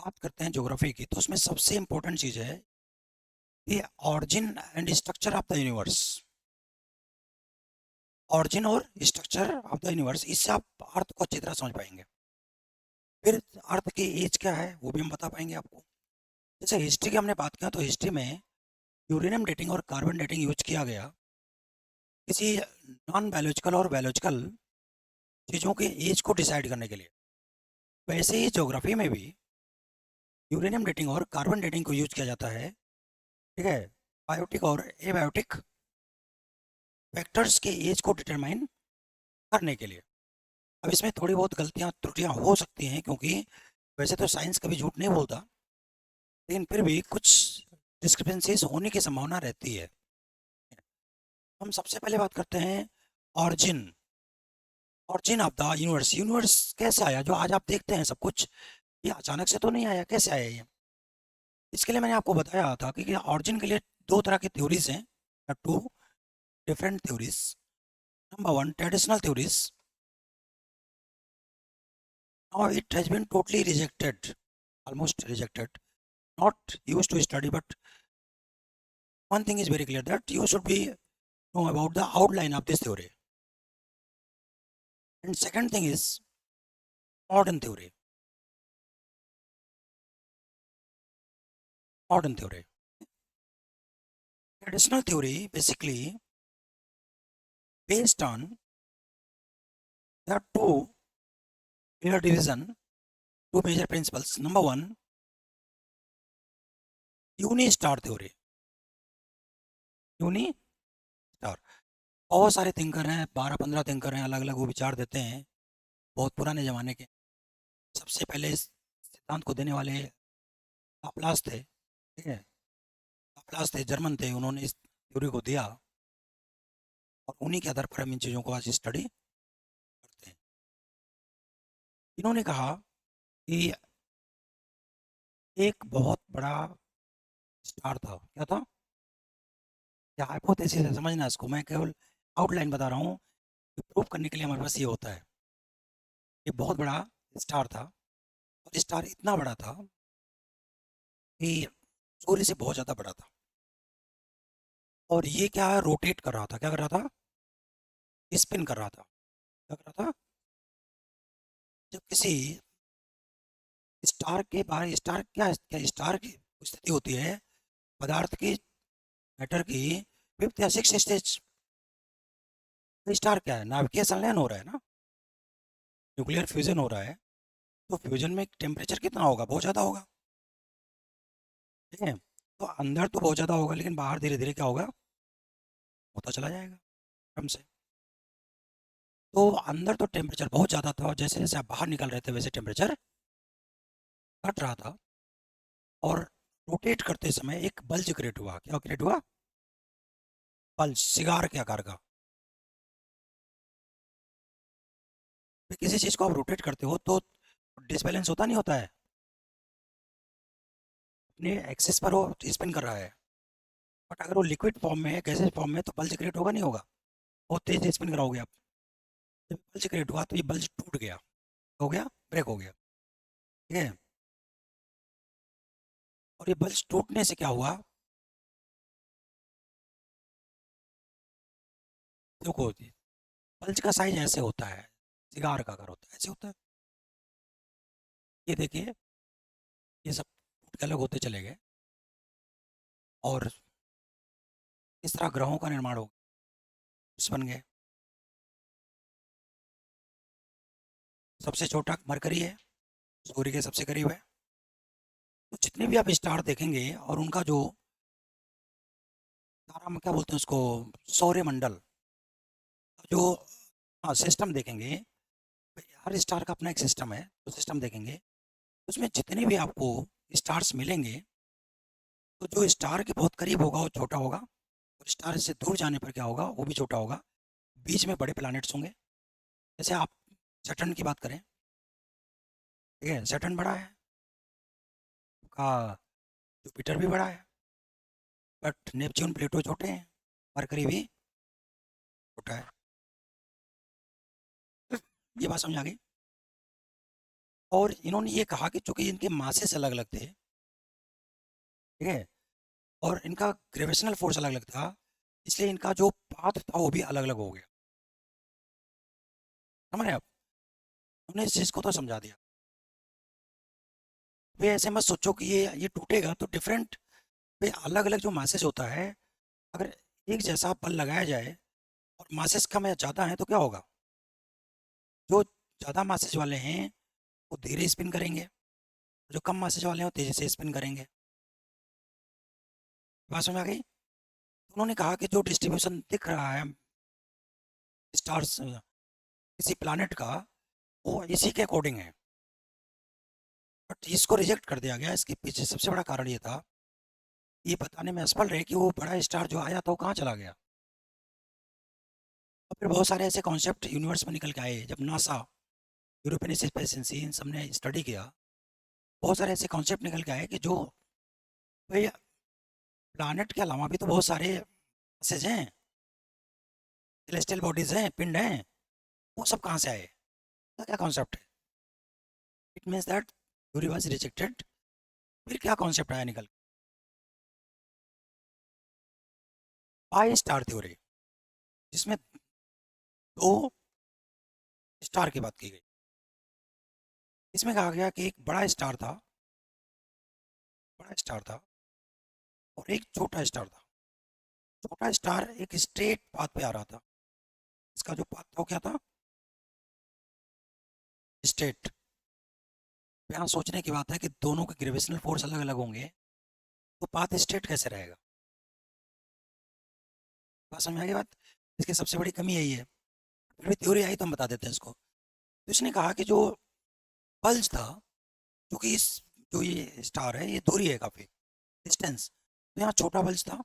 बात करते हैं ज्योग्राफी की, तो उसमें सबसे इम्पोर्टेंट चीज़ है कि origin and structure of the universe. Origin और स्ट्रक्चर ऑफ द यूनिवर्स, इससे आप अर्थ को अच्छी तरह समझ पाएंगे। फिर अर्थ की एज क्या है वो भी हम बता पाएंगे आपको। जैसे हिस्ट्री की हमने बात किया, तो हिस्ट्री में यूरेनियम डेटिंग और कार्बन डेटिंग यूज किया गया किसी नॉन बायोलॉजिकल और बायोलॉजिकल चीज़ों के एज को डिसाइड करने के लिए। वैसे ही ज्योग्राफी में भी यूरेनियम डेटिंग और कार्बन डेटिंग को यूज किया जाता है, ठीक है, बायोटिक और एबायोटिक फैक्टर्स के एज को डिटरमाइन करने के लिए। अब इसमें थोड़ी बहुत गलतियां त्रुटियां हो सकती हैं, क्योंकि वैसे तो साइंस कभी झूठ नहीं बोलता, लेकिन फिर भी कुछ डिस्क्रिपेंसीज होने की संभावना रहती है। हम सबसे पहले बात करते हैं origin. Origin of the universe, universe कैसे आया? जो आज आप देखते हैं सब कुछ, ये अचानक से तो नहीं आया, कैसे आया ये? इसके लिए मैंने आपको बताया था कि ऑरिजिन के लिए दो तरह की थ्योरीज हैं, two different theories. Number one, traditional theories. Now it has been totally rejected, almost rejected, not used to study, but one thing is very clear, that you should be know about the outline of this theory. And second thing is modern theory. Modern theory. Traditional theory basically based on the two clear division, two major principles. Number one, uni star theory. uni star. बहुत सारे thinker हैं, 12-15 thinker हैं, अलग अलग वो विचार देते हैं, बहुत पुराने ज़माने के। सबसे पहले इस सिद्धांत को देने वाले लाप्लास थे, ठीक है। लाप्लास थे, जर्मन थे, उन्होंने इस थ्योरी को दिया, और उन्हीं के आधार पर हम इन चीज़ों को आज स्टडी करते हैं। इन्होंने कहा कि एक बहुत बड़ा स्टार था। क्या था? क्या हाइपोथेसिस है, समझना इसको, मैं केवल आउटलाइन बता रहा हूँ कि प्रूव करने के लिए हमारे पास ये होता है। ये बहुत बड़ा स्टार था, और स्टार इतना बड़ा था कि सूर्य से बहुत ज़्यादा बड़ा था, और ये क्या रोटेट कर रहा था, क्या कर रहा था? स्पिन कर रहा था। क्या कर रहा था? जब किसी स्टार के बारे, स्टार क्या, क्या स्टार की स्थिति होती है पदार्थ की, मैटर की फिफ्थ या सिक्स स्टेज। स्टार क्या है? नाभिकीय संलयन हो रहा है ना, न्यूक्लियर फ्यूजन हो रहा है, तो फ्यूजन में टेम्परेचर कितना होगा? बहुत ज़्यादा होगा, ठीक है। तो अंदर तो बहुत ज़्यादा होगा, लेकिन बाहर धीरे धीरे क्या होगा? होता चला जाएगा क्रम से। तो अंदर तो टेम्परेचर बहुत ज़्यादा था, और जैसे जैसे आप बाहर निकल रहे थे वैसे टेम्परेचर घट रहा था, और रोटेट करते समय एक बल्ज क्रिएट हुआ। क्या क्रिएट हुआ? बल्ज, सिगार के आकार का। तो किसी चीज़ को आप रोटेट करते हो तो डिसबैलेंस होता नहीं होता है? अपने एक्सिस पर वो स्पिन कर रहा है, बट अगर वो लिक्विड फॉर्म में है, गैसेज फॉर्म में, तो बल्ज क्रिएट होगा नहीं होगा? बहुत तेज स्पिन कराओगे आप, जब बल्ज क्रिएट हुआ तो ये बल्ज टूट गया, हो गया, ब्रेक हो गया, ठीक है। और ये बल्ज टूटने से क्या हुआ? देखो, बल्ज का साइज ऐसे होता है, सिगार का आकार होता है, ऐसे होता है। ये देखिए, ये सब टूट के अलग होते चले गए, और इस तरह ग्रहों का निर्माण हो बन गए। सबसे छोटा मरकरी है, सूर्य के सबसे करीब है। तो जितने भी आप स्टार देखेंगे, और उनका जो तारा में क्या बोलते हैं उसको, सौरमंडल, जो हाँ सिस्टम देखेंगे, हर स्टार का अपना एक सिस्टम है, तो सिस्टम देखेंगे, उसमें जितने भी आपको स्टार्स मिलेंगे, तो जो स्टार के बहुत करीब होगा वो छोटा होगा, और स्टार से दूर जाने पर क्या होगा? वो भी छोटा होगा। बीच में बड़े प्लैनेट्स होंगे। जैसे आप सैटर्न की बात करें, ठीक है, सैटर्न बड़ा है, का जुपिटर भी बड़ा है, बट नेपच्यून प्लेटो छोटे हैं, मरकरी भी छोटा है। ये बात समझ आ गई? और इन्होंने ये कहा कि चूंकि इनके मासेस अलग अलग थे, ठीक है, और इनका ग्रेविटेशनल फोर्स अलग अलग था, इसलिए इनका जो पाथ था वो भी अलग अलग हो गया। समझ रहे हैं आप? हमने इस चीज़ को तो समझा दिया। वे ऐसे मत सोचो कि ये टूटेगा तो डिफरेंट, वे अलग अलग जो मासेस होता है, अगर एक जैसा बल लगाया जाए और मासेस कम या ज़्यादा है तो क्या होगा? जो ज़्यादा मासेस वाले हैं वो धीरे स्पिन करेंगे, जो कम मासेस वाले हैं वो तेज़ी से स्पिन करेंगे। बात समझ आ गई? तो उन्होंने कहा कि जो डिस्ट्रीब्यूशन दिख रहा है स्टार्स किसी प्लानट का, वो इसी के अकॉर्डिंग है। बट इसको रिजेक्ट कर दिया गया। इसके पीछे सबसे बड़ा कारण ये था, ये बताने में असफल रहे कि वो बड़ा स्टार जो आया था वो कहाँ चला गया। और फिर बहुत सारे ऐसे कॉन्सेप्ट यूनिवर्स में निकल के आए जब नासा, यूरोपियन स्पेस एजेंसी, इन सब ने स्टडी किया। बहुत सारे ऐसे कॉन्सेप्ट निकल के आए कि जो भाई प्लानट के अलावा भी तो बहुत सारे मैसेज हैं, सेलेस्टियल बॉडीज हैं, पिंड हैं, वो सब कहाँ से आए? तो क्या कॉन्सेप्ट है? It means that theory was rejected. फिर क्या कॉन्सेप्ट आया निकल? पाई स्टार थ्योरी, जिसमें दो स्टार की बात की गई। इसमें कहा गया कि एक बड़ा स्टार था और एक छोटा स्टार था। छोटा स्टार एक स्ट्रेट पाथ पे आ रहा था। इसका जो पाथ था वो क्या था? स्ट्रेट। यहाँ सोचने की बात है कि दोनों के ग्रेविटेशनल फोर्स अलग अलग होंगे तो पाथ स्ट्रेट कैसे रहेगा? बात समझ में आ गई बात? इसकी सबसे बड़ी कमी यही है। फिर भी थ्योरी आई तो हम बता देते हैं इसको। तो इसने कहा कि जो पल्स था, क्योंकि इस जो ये स्टार है ये दूरी है काफ़ी, डिस्टेंस, तो यहाँ छोटा पल्स था।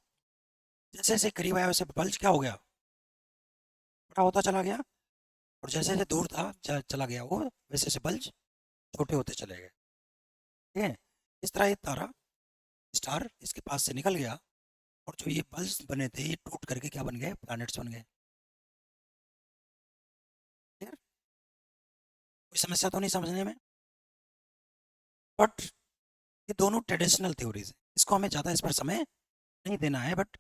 जैसे जैसे करीब आया वैसे पल्स क्या हो गया? बड़ा होता चला गया। और जैसे जैसे दूर था चला गया वो, वैसे वैसे पल्स छोटे होते चले गए। ठीक है? इस तरह ये तारा, स्टार, इसके पास से निकल गया और जो ये पल्स बने थे ये टूट करके क्या बन गए? प्लैनेट्स बन गए। क्लियर? कोई समस्या तो नहीं समझने में? बट ये दोनों ट्रेडिशनल थ्योरीज हैं, इसको हमें ज़्यादा इस पर समय नहीं देना है, बट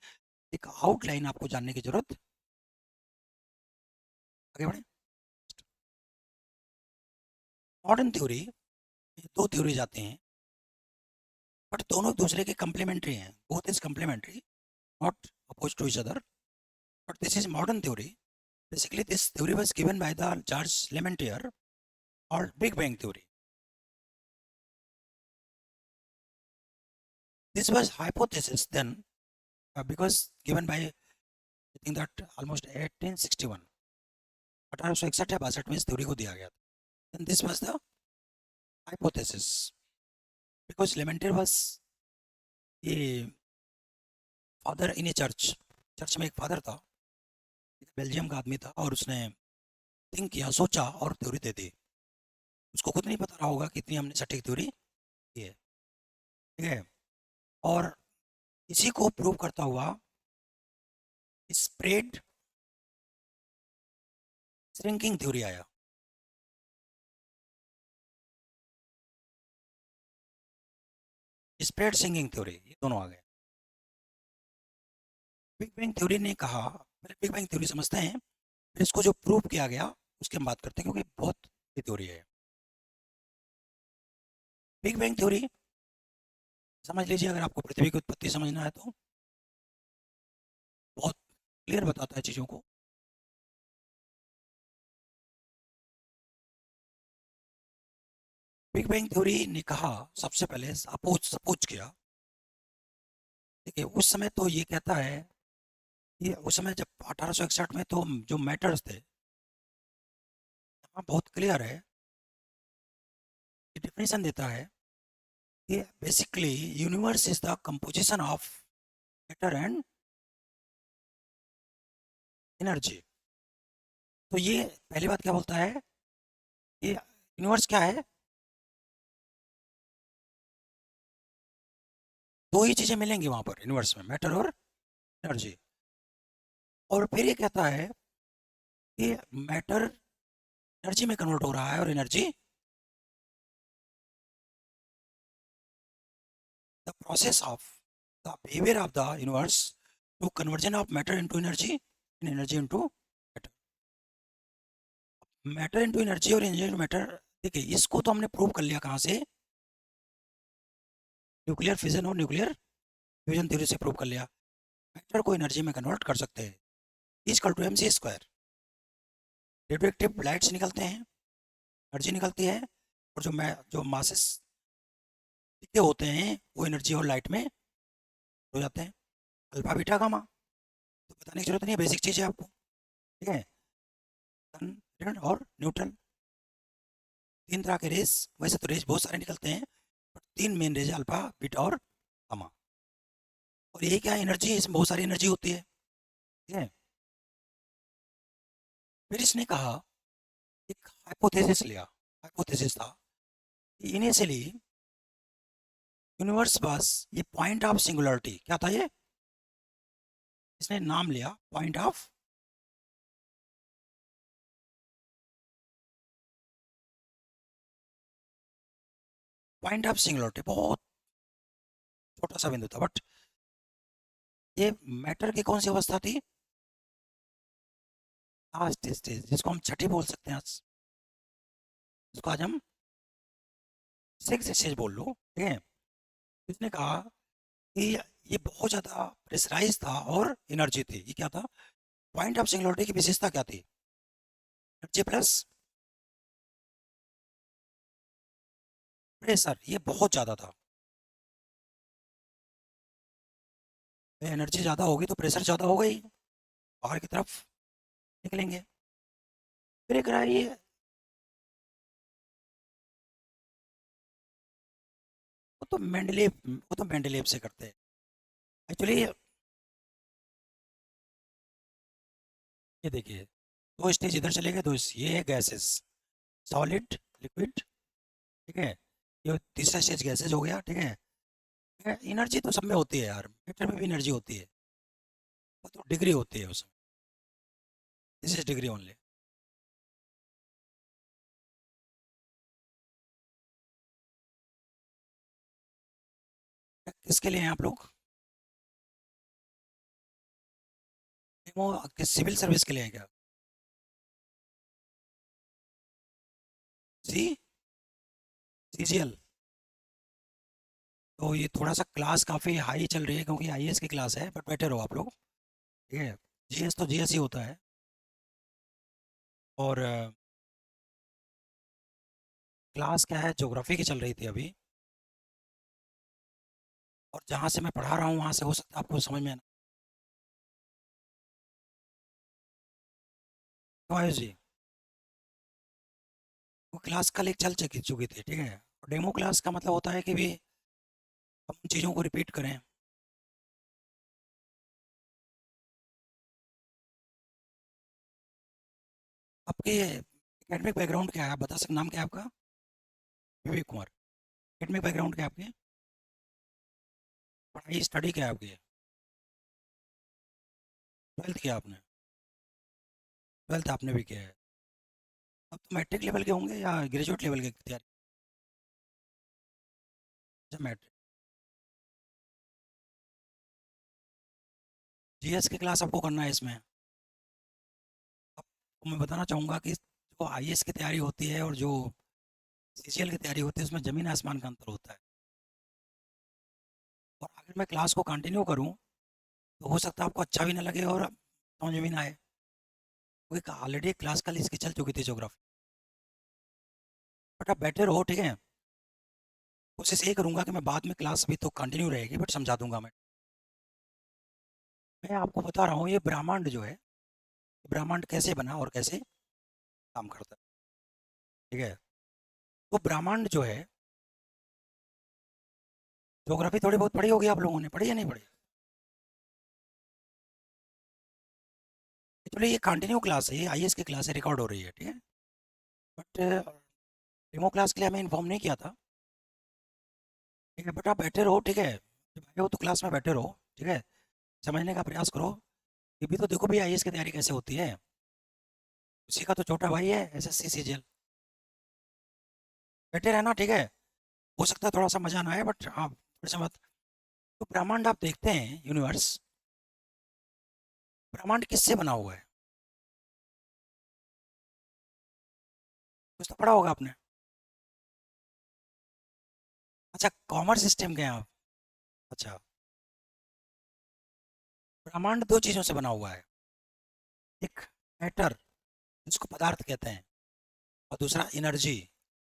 एक आउटलाइन आपको जानने की जरूरत। आगे बढ़े। मॉडर्न थ्योरी, दो थ्योरीज आते हैं बट दोनों एक दूसरे के कंप्लीमेंट्री हैं। Both is complementary, not oppose to each other, but this is modern theory. Basically this theory was given by the Charles Lemaitre और big bang theory. This was hypothesis then, because given by I think that almost 1861, 1861 या 62 में इस theory को दिया गया था. Then this was the hypothesis because Lemaitre was ये father in A church, church में एक फादर था, बेल्जियम का आदमी था, और उसने थिंक किया, सोचा और थ्योरी दे दी. उसको खुद नहीं पता रहा होगा कि इतनी हमने सटीक थ्योरी दी है. ठीक है? और इसी को प्रूव करता हुआ स्प्रेड श्रिंकिंग थ्योरी आया. स्प्रेड श्रिंकिंग थ्योरी, ये दोनों आ गए. बिग बैंग थ्योरी ने कहा, पहले बिग बैंग थ्योरी समझते हैं, फिर इसको जो प्रूव किया गया उसकी हम बात करते हैं, क्योंकि बहुत थ्योरी है. बिग बैंग थ्योरी समझ लीजिए, अगर आपको पृथ्वी की उत्पत्ति समझना है तो बहुत क्लियर बताता है चीज़ों को. बिग बैंग थ्योरी ने कहा, सबसे पहले अपोज सपोज किया. देखिए उस समय तो ये कहता है, ये उस समय जब 1861 में तो जो मैटर्स थे, यहाँ बहुत क्लियर है, ये डिफिनेशन देता है कि basically universe is the composition of matter and energy. तो ये पहली बात क्या बोलता है, ये यूनिवर्स क्या है? दो ही चीज़ें मिलेंगी वहाँ पर यूनिवर्स में, मैटर और एनर्जी. और फिर ये कहता है कि मैटर एनर्जी में कन्वर्ट हो रहा है और energy the process of the behaviour of the universe to conversion of matter into energy and energy into matter. Matter into energy और एनर्जी इनटू मैटर, ठीक है, इसको तो हमने प्रूव कर लिया कहाँ से, न्यूक्लियर फिजन और न्यूक्लियर फ्यूजन थ्योरी से प्रूव कर लिया। मैटर को एनर्जी में कन्वर्ट कर सकते हैं, is to M C square. Radioactive lights निकलते हैं, एनर्जी निकलती है, और जो मासेस टिके होते हैं वो एनर्जी और लाइट में हो जाते हैं, अल्फा बीटा गामा। तो बताने की जरूरत नहीं है, बेसिक चीज़ है आपको, ठीक है। सन, ऋण और न्यूट्रल, तीन तरह के रेस, वैसे तो रेस बहुत सारे निकलते हैं, बट तीन मेन रेज, अल्फा बीटा और गामा। और यही क्या एनर्जी है, इसमें बहुत सारी एनर्जी होती है, ठीक है। फिर इसने कहा, एक हाइपोथेसिस लिया, हाइपोथेसिस था इनिशियली यूनिवर्स बस, ये पॉइंट ऑफ सिंगुलरिटी क्या था ये, इसने नाम लिया पॉइंट ऑफ सिंगुलरिटी। बहुत छोटा सा बिंदु था, बट ये मैटर की कौन सी अवस्था थी, लास्ट स्टेज, जिसको हम छठी बोल सकते हैं आज, इसको आज हम सिक्स स्टेज बोल लो, ठीक है। इसने कहा कि ये बहुत ज़्यादा प्रेशराइज था और एनर्जी थी, ये क्या था, पॉइंट ऑफ सिंगुलरिटी की विशेषता क्या थी, एनर्जी प्लस प्रेशर, ये बहुत ज़्यादा था। एनर्जी ज़्यादा होगी तो प्रेशर ज़्यादा होगा ही, बाहर की तरफ निकलेंगे। फिर एक रहा ये, वो तो मेंडलीव से करते हैं एक्चुअली। ये देखिए, दो स्टेज इधर चले गए, ये है गैसेस, सॉलिड, लिक्विड, ठीक है। ये तीसरा स्टेज गैसेस हो गया, ठीक है। एनर्जी तो सब में होती है यार, मैटर में भी एनर्जी होती है, वो तो डिग्री होती है उसमें, दिस इज डिग्री ओनली। किसके लिए हैं आप लोग, वो किस सिविल सर्विस के लिए हैं क्या, सी सीजीएल। तो ये थोड़ा सा क्लास काफ़ी हाई चल रही है, क्योंकि आईएएस की क्लास है, बट बेटर हो आप लोग, ठीक है। जीएस तो जीएस ही होता है, और क्लास क्या है, ज्योग्राफी की चल रही थी अभी, और जहाँ से मैं पढ़ा रहा हूँ वहाँ से हो सकता है आपको समझ में आना। तो आयुष जी, वो क्लास कल एक चल चुकी चुकी थी, ठीक है। डेमो क्लास का मतलब होता है कि भी हम उन चीज़ों को रिपीट करें। आपके एकेडमिक बैकग्राउंड क्या है, आप बता सकते, नाम क्या है आपका, विवेक कुमार। एकेडमिक बैकग्राउंड क्या है आपके, पढ़ाई स्टडी क्या है आपकी, ट्वेल्थ किया आपने, ट्वेल्थ आपने भी किया है। अब तो मैट्रिक लेवल के होंगे या ग्रेजुएट लेवल के तैयारी, अच्छा मैट्रिक। जीएस की क्लास आपको करना है इसमें। आपको मैं बताना चाहूँगा कि जो आईएएस की तैयारी होती है और जो सीजीएल की तैयारी होती है, उसमें ज़मीन आसमान का अंतर होता है। और अगर मैं क्लास को कंटिन्यू करूँ तो हो सकता है आपको अच्छा भी ना लगे और समझ में भी ना आए, क्योंकि ऑलरेडी क्लास कल इसकी चल चुकी थी ज्योग्राफी। बट आप बेटर हो, ठीक है। कोशिश ये करूँगा कि मैं बाद में क्लास भी तो कंटिन्यू रहेगी, बट समझा दूंगा मैं आपको बता रहा हूँ ये ब्रह्मांड जो है, ब्रह्मांड कैसे बना और कैसे काम करता है, ठीक है। वो ब्रह्मांड जो है, ज्योग्राफी थोड़ी बहुत पढ़ी होगी आप लोगों ने, पढ़ी या नहीं पढ़ी, एक्चुअली ये कंटिन्यू क्लास है, ये आईएएस की क्लास है, रिकॉर्ड हो रही है, ठीक है। बट डेमो क्लास के लिए हमें इन्फॉर्म नहीं किया था, ठीक है। बट आप बेटर हो, ठीक है, जब आए हो तो क्लास में बेटर हो, ठीक है, समझने का प्रयास करो। ये भी तो देखो भी आईएएस की तैयारी कैसे होती है, उसी का तो छोटा भाई है एसएससी सीजीएल। बेटर है ना, ठीक है। हो सकता है थोड़ा सा मजा ना आए, बट हाँ थोड़ी सा मत तो ब्रह्मांड आप देखते हैं, यूनिवर्स, ब्रह्मांड किससे बना हुआ है? कुछ तो पढ़ा होगा आपने। अच्छा, कॉमर्स सिस्टम के हैं आप। अच्छा, ब्रह्मांड दो चीज़ों से बना हुआ है। एक मैटर, जिसको पदार्थ कहते हैं, और दूसरा एनर्जी,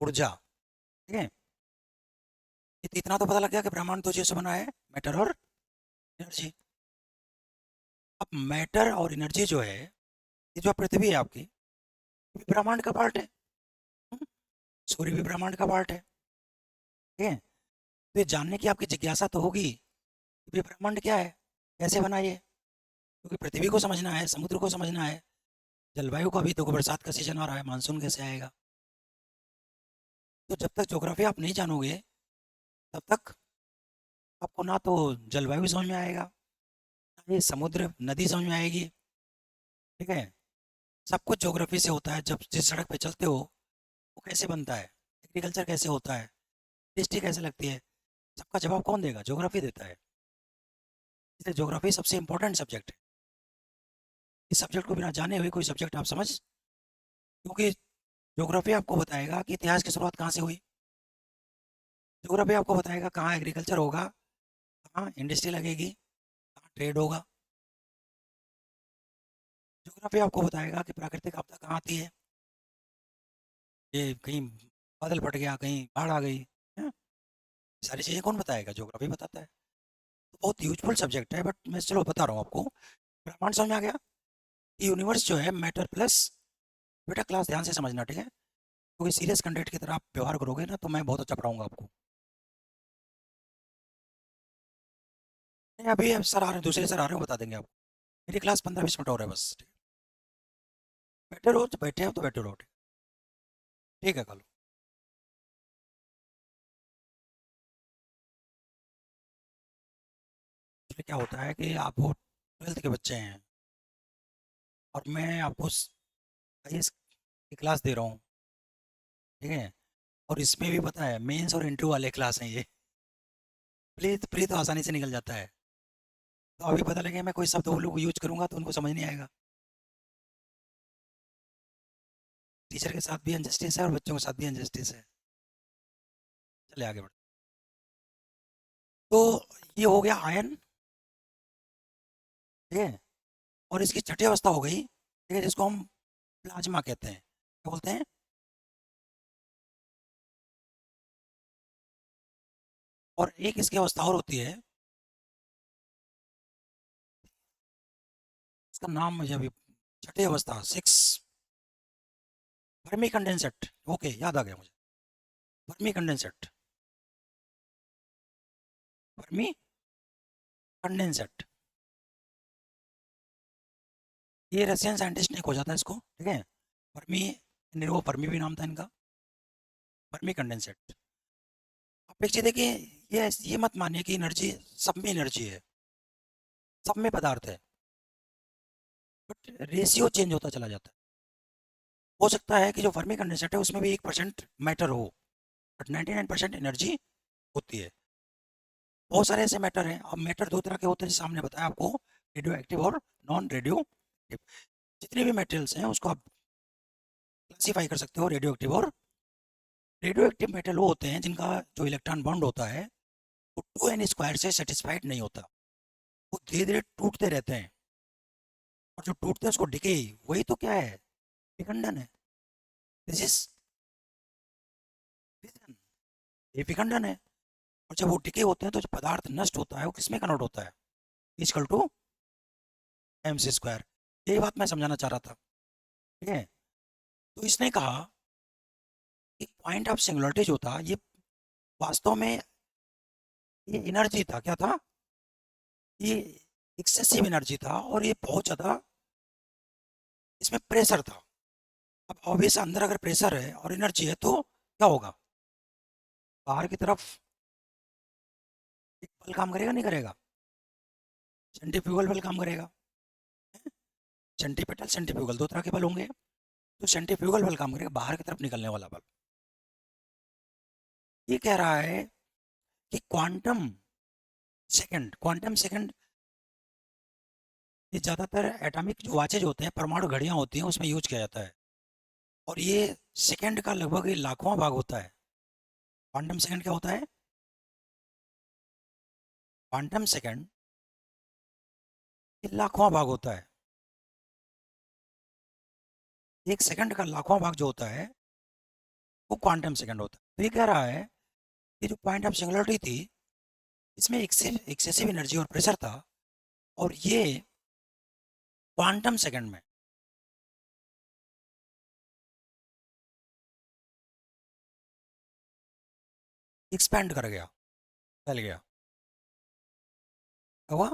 ऊर्जा। ठीक है, इतना तो पता लग गया कि ब्रह्मांड दो चीज़ों से बना है, मैटर और एनर्जी। अब मैटर और एनर्जी जो है, ये जो पृथ्वी है आपकी, ये भी ब्रह्मांड का पार्ट है। हम्म, सूर्य भी ब्रह्मांड का पार्ट है। ठीक है, तो ये जानने की आपकी जिज्ञासा तो होगी कि ये ब्रह्मांड क्या है, कैसे बना ये। क्योंकि पृथ्वी को समझना है, समुद्र को समझना है, जलवायु को। अभी तो बरसात का सीजन आ रहा है, मानसून कैसे आएगा। तो जब तक ज्योग्राफी आप नहीं जानोगे, तब तक आपको ना तो जलवायु समझ में आएगा, ना ये समुद्र नदी समझ में आएगी। ठीक है, सब कुछ ज्योग्राफी से होता है। जब जिस सड़क पे चलते हो, वो कैसे बनता है, एग्रीकल्चर कैसे होता है, हिस्ट्री कैसे लगती है, सबका जवाब कौन देगा? ज्योग्राफी देता है। इसलिए ज्योग्राफी सबसे इंपॉर्टेंट सब्जेक्ट है। इस सब्जेक्ट को बिना जाने हुए कोई सब्जेक्ट आप समझ, क्योंकि ज्योग्राफी आपको बताएगा कि इतिहास की शुरुआत कहाँ से हुई। ज्योग्राफी आपको बताएगा कहाँ एग्रीकल्चर होगा, कहाँ इंडस्ट्री लगेगी, कहाँ ट्रेड होगा। ज्योग्राफी आपको बताएगा कि प्राकृतिक आपदा कहाँ आती है, ये कहीं बादल फट गया, कहीं बाढ़ आ गई है। सारी चीज़ें कौन बताएगा? ज्योग्राफी बताता है। तो बहुत यूजफुल सब्जेक्ट है, बट मैं चलो बता रहा हूँ आपको। ब्रह्मांड समझ में आ गया? यूनिवर्स जो है मैटर प्लस, बेटा क्लास ध्यान से समझना, ठीक है? क्योंकि सीरियस कंटेंट की तरह आप व्यवहार करोगे ना, तो मैं बहुत अच्छा पढ़ाऊंगा आपको। नहीं, अभी अब सर आ रहे हैं, दूसरे सर आ रहे हैं, वो बता देंगे आपको। मेरी क्लास 15-20 मिनट और है बस, ठीक है? बैठे रहो, तो बैठे हो तो बैठे रहो, ठीक। ठीक है, कल। इसलिए क्या होता है कि आप वो 12th के बच्चे हैं, और मैं आपको IAS की क्लास दे रहा हूँ, ठीक है? और इसमें भी पता है, मेंस और इंटरव्यू वाले क्लास हैं ये। प्री तो आसानी से निकल जाता है। तो अभी पता लगे मैं कोई शब्द वो लोग यूज करूंगा तो उनको समझ नहीं आएगा। टीचर के साथ भी अनजस्टिस है और बच्चों के साथ भी अनजस्टिस है। चले आगे बढ़ते। तो ये हो गया आयन, ठीक है? और इसकी छठी अवस्था हो गई, ठीक है, जिसको हम प्लाज्मा कहते हैं। क्या बोलते हैं? और एक इसकी अवस्था और होती है, इसका नाम मुझे अभी, छठी अवस्था 6, फर्मी कंडेंसेट। ओके, याद आ गया मुझे। Fermi condensate, Fermi condensate. ये रशियन साइंटिस्ट ने खोजा था इसको, ठीक है? फर्मी, निरो फर्मी भी नाम था इनका। Fermi condensate. आप एक चीज देखिए, ये मत मानिए कि एनर्जी, सब में एनर्जी है, सब में पदार्थ है, बट रेशियो चेंज होता चला जाता है। हो सकता है कि जो फर्मी कंडेंसेट है उसमें भी 1% मैटर हो, बट 99% एनर्जी होती है। बहुत सारे ऐसे मैटर हैं। अब मैटर दो तरह के होते हैं, जैसे हमने बताया आपको, रेडियो एक्टिव और नॉन रेडियो एक्टिव। जितने भी मेटल्स हैं उसको आप क्लासीफाई कर सकते हो, रेडियो एक्टिव और रेडियो एक्टिव। मेटल वो होते हैं जिनका जो इलेक्ट्रॉन बॉन्ड होता है, वो 2n² से सेटिस्फाइड नहीं होता, वो धीरे धीरे टूटते रहते हैं। और जो टूटते हैं उसको डिके, वही तो क्या है, विखंडन है। दिस इज फिजन, ये विखंडन है। और जब वो डिके होते हैं तो जो पदार्थ नष्ट होता है वो किसमें कन्वर्ट होता है? Equal to mc²। यही बात मैं समझाना चाह रहा था, ठीक है? तो इसने कहा कि पॉइंट ऑफ सिंगुलरिटी जो था, ये वास्तव में ये एनर्जी था। क्या था ये? एक्सेसिव एनर्जी था, और ये बहुत ज़्यादा, इसमें प्रेशर था। अब ऑब्वियस, अंदर अगर प्रेशर है और एनर्जी है तो क्या होगा? बाहर की तरफ एक बल काम करेगा, नहीं करेगा? सेंट्रीफ्यूगल बल काम करेगा। सेंट्रीपिटल, सेंट्रीफ्यूगल, दो तरह के बल होंगे। तो सेंट्रीफ्यूगल बल काम करेगा, बाहर की तरफ निकलने वाला बल। ये कह रहा है कि क्वांटम सेकंड, क्वांटम सेकंड, ये ज़्यादातर एटॉमिक जो वॉचेज होते हैं, परमाणु घड़ियाँ होती हैं, उसमें यूज किया जाता है। और ये सेकंड का लगभग ये लाखवां भाग होता है। क्वांटम सेकंड क्या होता है? क्वांटम सेकंड ये लाखवां भाग होता है। एक सेकंड का लाखवां भाग जो होता है वो क्वांटम सेकंड होता है। तो ये कह रहा है कि जो पॉइंट ऑफ सिंगुलरिटी थी, इसमें एक्सेसिव एनर्जी और प्रेशर था, और ये क्वांटम सेकंड में एक्सपैंड कर गया, फैल गया। क्या हुआ?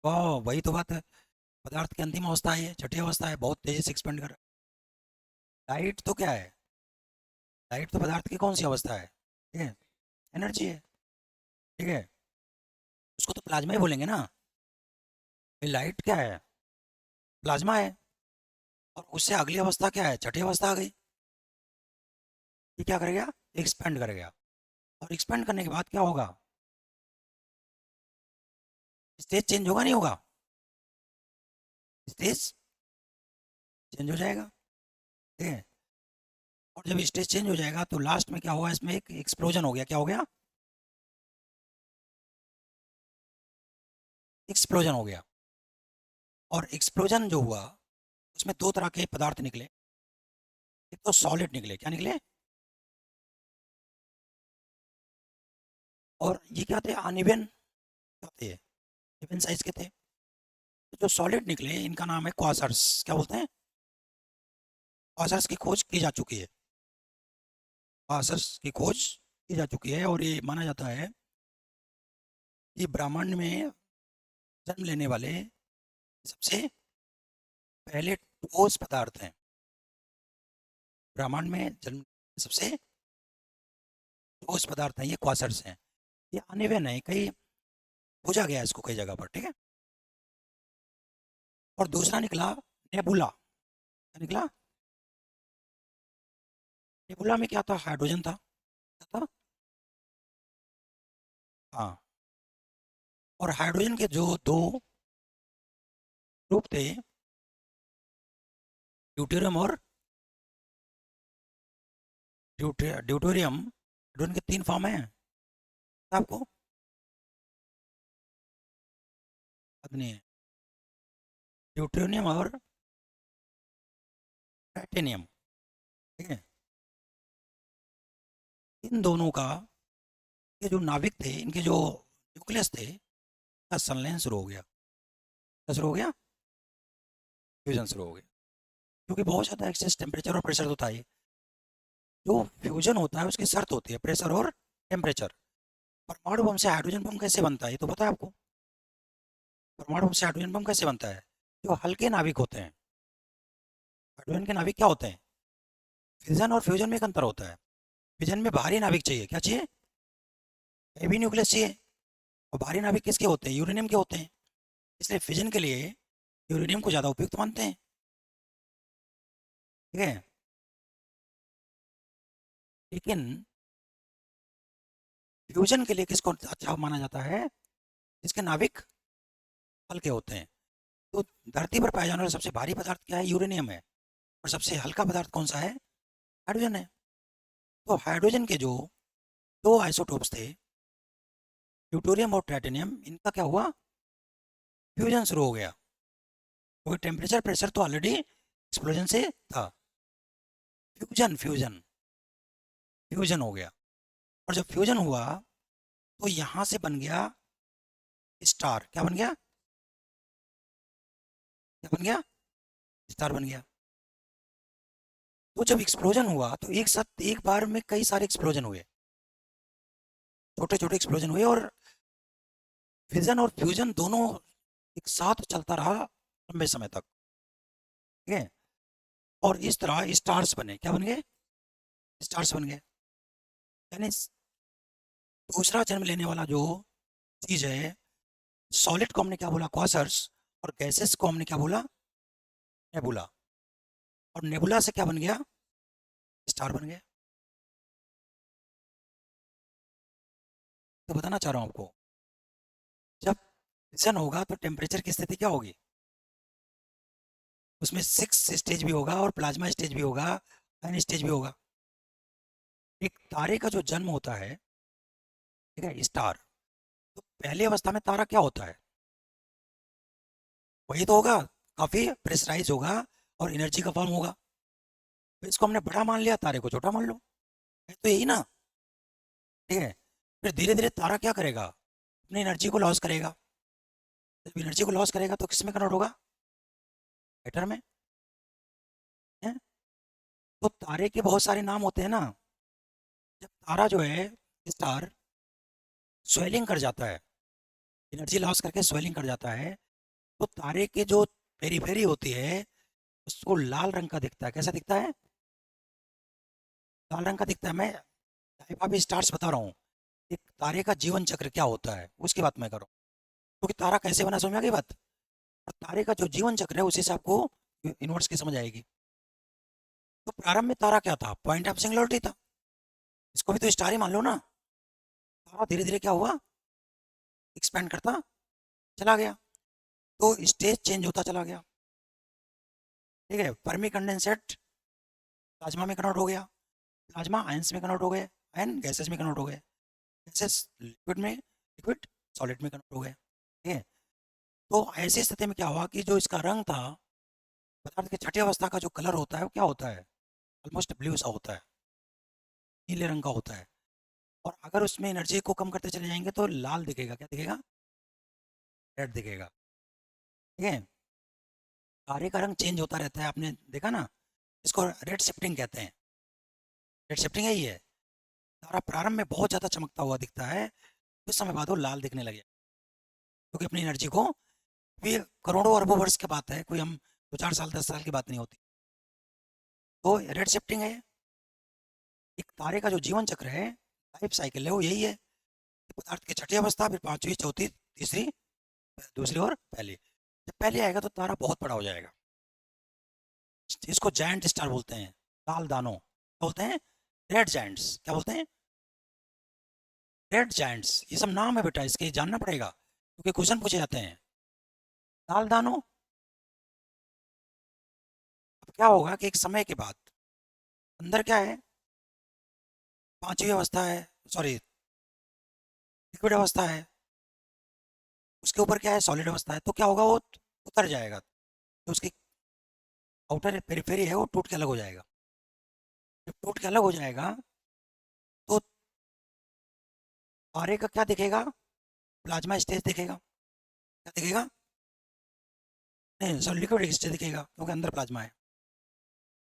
वाह, वही तो बात है। पदार्थ की अंतिम अवस्था है, ये छठी अवस्था है, बहुत तेजी से एक्सपेंड कर। लाइट तो क्या है? लाइट तो पदार्थ की कौन सी अवस्था है? ठीक है, एनर्जी है। ठीक है, उसको तो प्लाज्मा ही बोलेंगे ना। ये लाइट क्या है? प्लाज्मा है। और उससे अगली अवस्था क्या है? छठी अवस्था आ गई। ये क्या कर गया? एक्सपेंड कर गया। और एक्सपेंड करने के बाद क्या होगा? स्टेज चेंज होगा, नहीं होगा? स्टेज चेंज हो जाएगा। ठीक है, और जब स्टेज चेंज हो जाएगा तो लास्ट में क्या होगा? इसमें एक एक्सप्लोजन हो गया। क्या हो गया? एक्सप्लोजन हो गया। और एक्सप्लोजन जो हुआ, उसमें दो तरह के पदार्थ निकले। एक तो सॉलिड निकले। क्या निकले? और ये क्या थे? अनइवन थे, इवन साइज के थे। तो जो सॉलिड निकले इनका नाम है क्वासर्स। क्या बोलते हैं? क्वासर्स की खोज की जा चुकी है। क्वासर्स की खोज की जा चुकी है, और ये माना जाता है कि ब्रह्मांड में जन्म लेने वाले सबसे पहले ठोस पदार्थ हैं। ब्रह्मांड में जन्म सबसे ठोस पदार्थ हैं, ये क्वासर्स हैं। ये अनइवन है, कहीं खोजा गया है इसको कई जगह पर। ठीक है, और दूसरा निकला नेबुला। क्या निकला? नेबुला में क्या था? हाइड्रोजन था। क्या था? हाँ। और हाइड्रोजन के जो दो ग्रुप थे, ड्यूटेरियम और ड्यूटेरियम, हाइड्रोजन के तीन फॉर्म हैं आपको? याद नहीं है? ड्यूटेरियम और टाइटेनियम। ठीक है, इन दोनों का, ये जो नाभिक थे, इनके जो न्यूक्लियस थे, का संलयन शुरू हो गया। क्या शुरू हो गया? फ्यूजन शुरू हो गया। क्योंकि बहुत ज़्यादा एक्सेस टेम्परेचर और प्रेशर तो था ही। जो फ्यूजन होता है उसकी शर्त होती है प्रेशर और टेम्परेचर। परमाणु बम से हाइड्रोजन बम कैसे बनता है, ये तो पता है आपको? परमाणु बम से हाइड्रोजन बम कैसे बनता है? जो हल्के नाभिक होते हैं, हाइड्रोजन के नाभिक क्या होते हैं? फिजन और फ्यूजन में एक अंतर होता है। फिजन में भारी नाभिक चाहिए। क्या चाहिए? हैवी न्यूक्लियस चाहिए। और भारी नाभिक किसके होते हैं? यूरेनियम के होते हैं। इसलिए फिजन के लिए यूरेनियम को ज़्यादा उपयुक्त मानते हैं। ठीक है, लेकिन फ्यूजन के लिए किसको अच्छा माना जाता है? जिसके नाभिक हल्के होते हैं। तो धरती पर पाए जाने वाला सबसे भारी पदार्थ क्या है? यूरेनियम है। और सबसे हल्का पदार्थ कौन सा है? हाइड्रोजन है। तो हाइड्रोजन के जो दो आइसोटोप्स थे, ड्यूटेरियम और टाइटेनियम, इनका क्या हुआ? फ्यूजन शुरू हो गया। क्योंकि टेम्परेचर प्रेशर तो ऑलरेडी एक्सप्लोजन से था। फ्यूजन फ्यूजन फ्यूजन हो गया। और जब फ्यूजन हुआ तो यहाँ से बन गया स्टार। क्या बन गया? क्या बन गया? स्टार बन गया। तो जब एक्सप्लोजन हुआ तो एक साथ एक बार में कई सारे एक्सप्लोजन हुए, छोटे छोटे एक्सप्लोजन हुए, और फिजन और फ्यूजन दोनों एक साथ चलता रहा लंबे समय तक। ठीक है, और इस तरह स्टार्स बने। क्या बन गए? स्टार्स बन गए। यानी दूसरा जन्म लेने वाला जो चीज है, सॉलिड को हमने क्या बोला? क्वासर्स। और गैसेस को हमने क्या बोला? नेबुला। और नेबुला से क्या बन गया? स्टार बन गया। तो बताना चाह रहा हूँ आपको, जब फिशन होगा तो टेम्परेचर की स्थिति क्या होगी? उसमें 6 स्टेज भी होगा और प्लाज्मा स्टेज भी होगा, आयन स्टेज भी होगा। एक तारे का जो जन्म होता है, ठीक है, स्टार, तो पहली अवस्था में तारा क्या होता है? वही तो होगा, काफी प्रेशराइज होगा और एनर्जी का फॉर्म होगा। तो इसको हमने बड़ा मान लिया, तारे को छोटा मान लो, है तो यही ना। ठीक है, फिर धीरे धीरे तारा क्या करेगा? अपनी एनर्जी को लॉस करेगा। जब एनर्जी को लॉस करेगा तो किस में कन्वर्ट होगा? मैटर में, है? तो तारे के बहुत सारे नाम होते हैं ना। जब तारा जो है, स्टार, स्वेलिंग कर जाता है, एनर्जी लॉस करके स्वेलिंग कर जाता है, तो तारे के जो पेरीफेरी होती है उसको लाल रंग का दिखता है। कैसा दिखता है? लाल रंग का दिखता है। मैं टाइप ऑफ स्टार्स बता रहा हूँ, एक तारे का जीवन चक्र क्या होता है उसकी बात मैं कर रहा हूँ। क्योंकि तारा कैसे बना, समझ में आ गई बात? और तारे का जो जीवन चक्र है उसी से आपको यूनिवर्स की समझ आएगी। तो प्रारंभ में तारा क्या था? पॉइंट ऑफ सिंगुलरिटी था। इसको भी तो स्टार ही मान लो ना। तारा धीरे धीरे क्या हुआ? एक्सपेंड करता चला गया, तो स्टेज चेंज होता चला गया। ठीक है, फर्मी कंडेंसेट प्लाज्मा में कन्वर्ट हो गया, प्लाज्मा आयंस में कन्वर्ट हो गए, आयन गैसेस में कन्वर्ट हो गए, गैसेस लिक्विड में, लिक्विड सॉलिड में कन्वर्ट हो गए। ठीक है, तो ऐसी स्थिति में क्या हुआ कि जो इसका रंग था, पदार्थ की छठी अवस्था का जो कलर होता है वो क्या होता है? ऑलमोस्ट ब्लू सा होता है, नीले रंग का होता है। और अगर उसमें एनर्जी को कम करते चले जाएंगे तो लाल दिखेगा। क्या दिखेगा? रेड दिखेगा। ठीक है, तारे का रंग चेंज होता रहता है, आपने देखा ना। इसको रेड शिफ्टिंग कहते हैं। रेड शिफ्टिंग यही है। तारा प्रारंभ में बहुत ज़्यादा चमकता हुआ दिखता है, कुछ समय बाद वो लाल दिखने लगे, क्योंकि अपनी एनर्जी को, ये करोड़ों अरबों वर्ष की बात है, कोई हम 2 4 साल 10 साल की बात नहीं होती। तो रेड शिफ्टिंग है। एक तारे का जो जीवन चक्र है, लाइफ साइकिल है, वो यही है कि पदार्थ की छठी अवस्था, फिर पांचवी, चौथी, तीसरी, दूसरी और पहली। जब पहले आएगा तो तारा बहुत बड़ा हो जाएगा। इसको जायंट स्टार बोलते हैं, लाल दानों बोलते हैं, रेड जायंट्स क्या बोलते हैं? Red giants. ये सब नाम है बेटा, इसके जानना पड़ेगा क्योंकि क्वेश्चन पूछे जाते हैं। लाल दानों। अब क्या होगा कि एक समय के बाद अंदर क्या है? पांचवी अवस्था है, सॉरी, लिक्विड अवस्था है, उसके ऊपर क्या है? सॉलिड अवस्था है। तो क्या होगा? वो उतर जाएगा, तो उसकी आउटर पेरिफेरी है वो टूट के अलग हो जाएगा। जब टूट के अलग हो जाएगा तो तारे का क्या दिखेगा? प्लाज्मा स्टेज दिखेगा। क्या दिखेगा? नहीं सर, लिक्विड स्टेज दिखेगा क्योंकि अंदर प्लाज्मा है।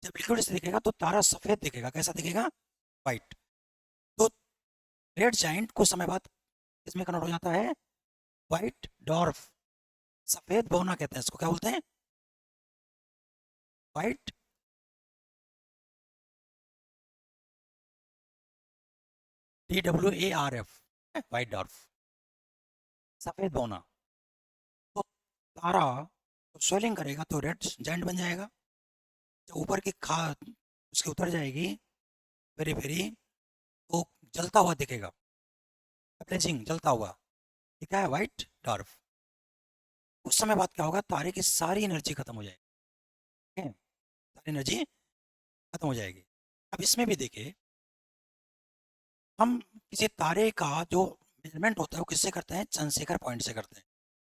जब लिक्विड स्टेज दिखेगा तो तारा सफेद दिखेगा। कैसा दिखेगा? वाइट। तो रेड जाइंट कुछ समय बाद इसमें कन्वर्ट हो जाता है व्हाइट डॉर्फ, सफेद बौना कहते हैं इसको। क्या बोलते हैं? व्हाइट, DWARF, व्हाइट डॉर्फ, सफेद बौना। तो तारा स्वेलिंग करेगा तो रेड जाइंट बन जाएगा। जब ऊपर की खाद उसकी उतर जाएगी वेरी वेरी, तो जलता हुआ दिखेगा, ब्लेजिंग, जलता हुआ। ये क्या है? White dwarf. उस समय बाद क्या होगा? तारे की सारी एनर्जी खत्म हो जाएगी। ठीक है? सारी एनर्जी खत्म हो जाएगी। अब इसमें भी देखिए, हम किसी तारे का जो मेजरमेंट होता है वो किससे करते हैं? चंद्रशेखर पॉइंट से करते हैं।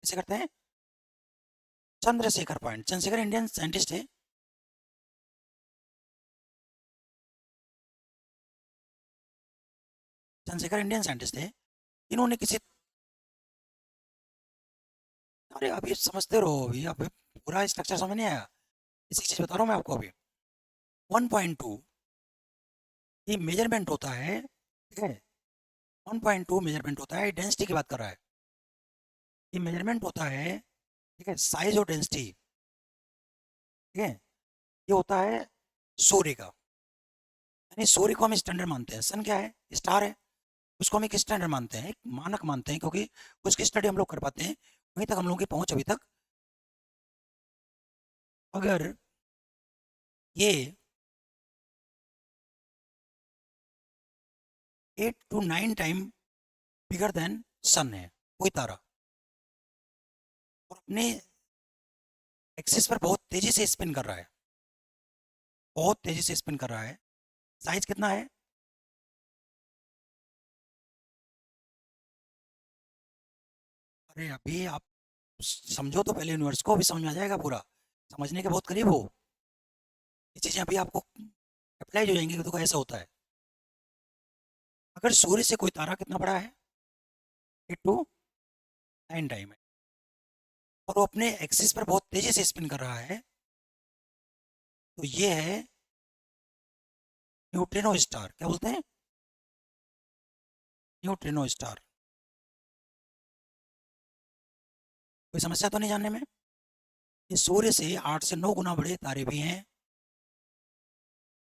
किससे करते हैं? Chandrashekhar point. Chandrashekhar Indian scientist है। चंद्रशेखर इंडियन साइंटिस्ट है। इन्होंने किसी, अरे अभी समझते रहो, अभी पूरा स्ट्रक्चर समझ नहीं आया। इसी चीज बता रहा हूँ मैं आपको अभी। 1.2 ये मेजरमेंट होता है। ठीक है, 1.2 मेजरमेंट होता है, डेंसिटी की बात कर रहा है। ये मेजरमेंट होता है, ठीक है, साइज और डेंसिटी। ठीक है, ये होता है सूर्य का। यानी सूर्य को हम स्टैंडर्ड मानते हैं। सन क्या है? स्टार है। उसको हम एक स्टैंडर्ड मानते हैं, एक मानक मानते हैं, क्योंकि उसकी स्टडी हम लोग कर पाते हैं। वहीं तक हम लोगों की पहुंच अभी तक। अगर ये 8 to 9 टाइम बिगर देन सन है कोई तारा, और अपने एक्सिस पर बहुत तेजी से स्पिन कर रहा है, बहुत तेजी से स्पिन कर रहा है। साइज कितना है? अरे अभी आप समझो तो पहले यूनिवर्स को, अभी समझ में आ जाएगा पूरा, समझने के बहुत करीब हो। ये चीज़ें अभी आपको अप्लाई हो जाएंगी कि देखो ऐसा होता है। अगर सूर्य से कोई तारा कितना बड़ा है? 8 to 9 टाइम है, और वो अपने एक्सिस पर बहुत तेजी से स्पिन कर रहा है, तो ये है न्यूट्रिनो स्टार। क्या बोलते हैं? Neutrino star. कोई समस्या तो नहीं जानने में? ये सूर्य से 8 से 9 गुना बड़े तारे भी हैं।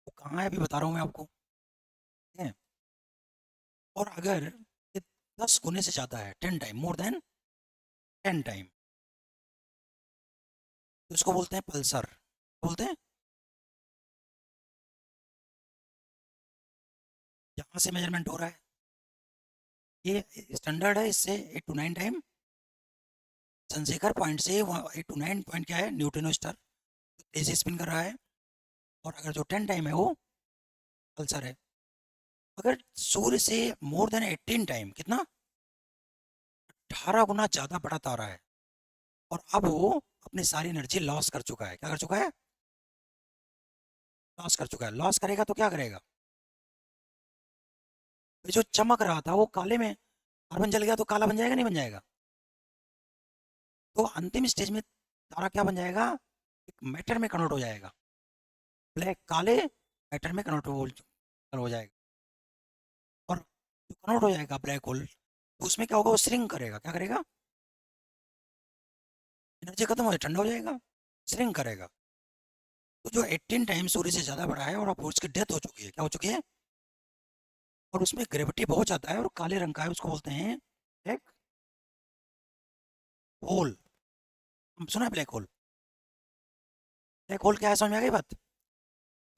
वो कहाँ है अभी बता रहा हूँ मैं आपको, ठीक है? और अगर ये 10 गुने से ज़्यादा है, 10 टाइम, मोर देन 10 टाइम, तो इसको बोलते हैं पल्सर। बोलते हैं यहाँ से मेजरमेंट हो रहा है, ये स्टैंडर्ड है, इससे 8 to 9 टाइम। चंद्रशेखर पॉइंट से 8 to 9 पॉइंट क्या है? न्यूट्रिनो स्टार तेजी स्पिन कर रहा है, और अगर जो 10 टाइम है वो पल्सर है। अगर सूर्य से मोर देन 18 टाइम, कितना? 18 गुना ज़्यादा बड़ा तारा है, और अब वो अपनी सारी एनर्जी लॉस कर चुका है। क्या कर चुका है? लॉस कर चुका है। लॉस करेगा तो क्या करेगा? ये जो चमक रहा था वो काले में कार्बन जल गया तो काला बन जाएगा, नहीं बन जाएगा? तो अंतिम स्टेज में तारा क्या बन जाएगा? एक मैटर में कन्वर्ट हो जाएगा। ब्लैक, काले मैटर में कन्वर्ट हो जाएगा, और जो कन्वर्ट हो जाएगा ब्लैक होल, तो उसमें क्या होगा? वो श्रिंक करेगा। क्या करेगा? एनर्जी खत्म हो जाए, ठंडा हो जाएगा, श्रिंक करेगा। तो जो 18 टाइम सूर्य से ज़्यादा बड़ा है, और अब उसकी डेथ हो चुकी है, क्या हो चुकी है? और उसमें ग्रेविटी बहुत ज़्यादा है और काले रंग का है, उसको बोलते हैं ब्लैक होल। हम सुना है ब्लैक होल? ब्लैक होल क्या है, समझ में आ गई बात?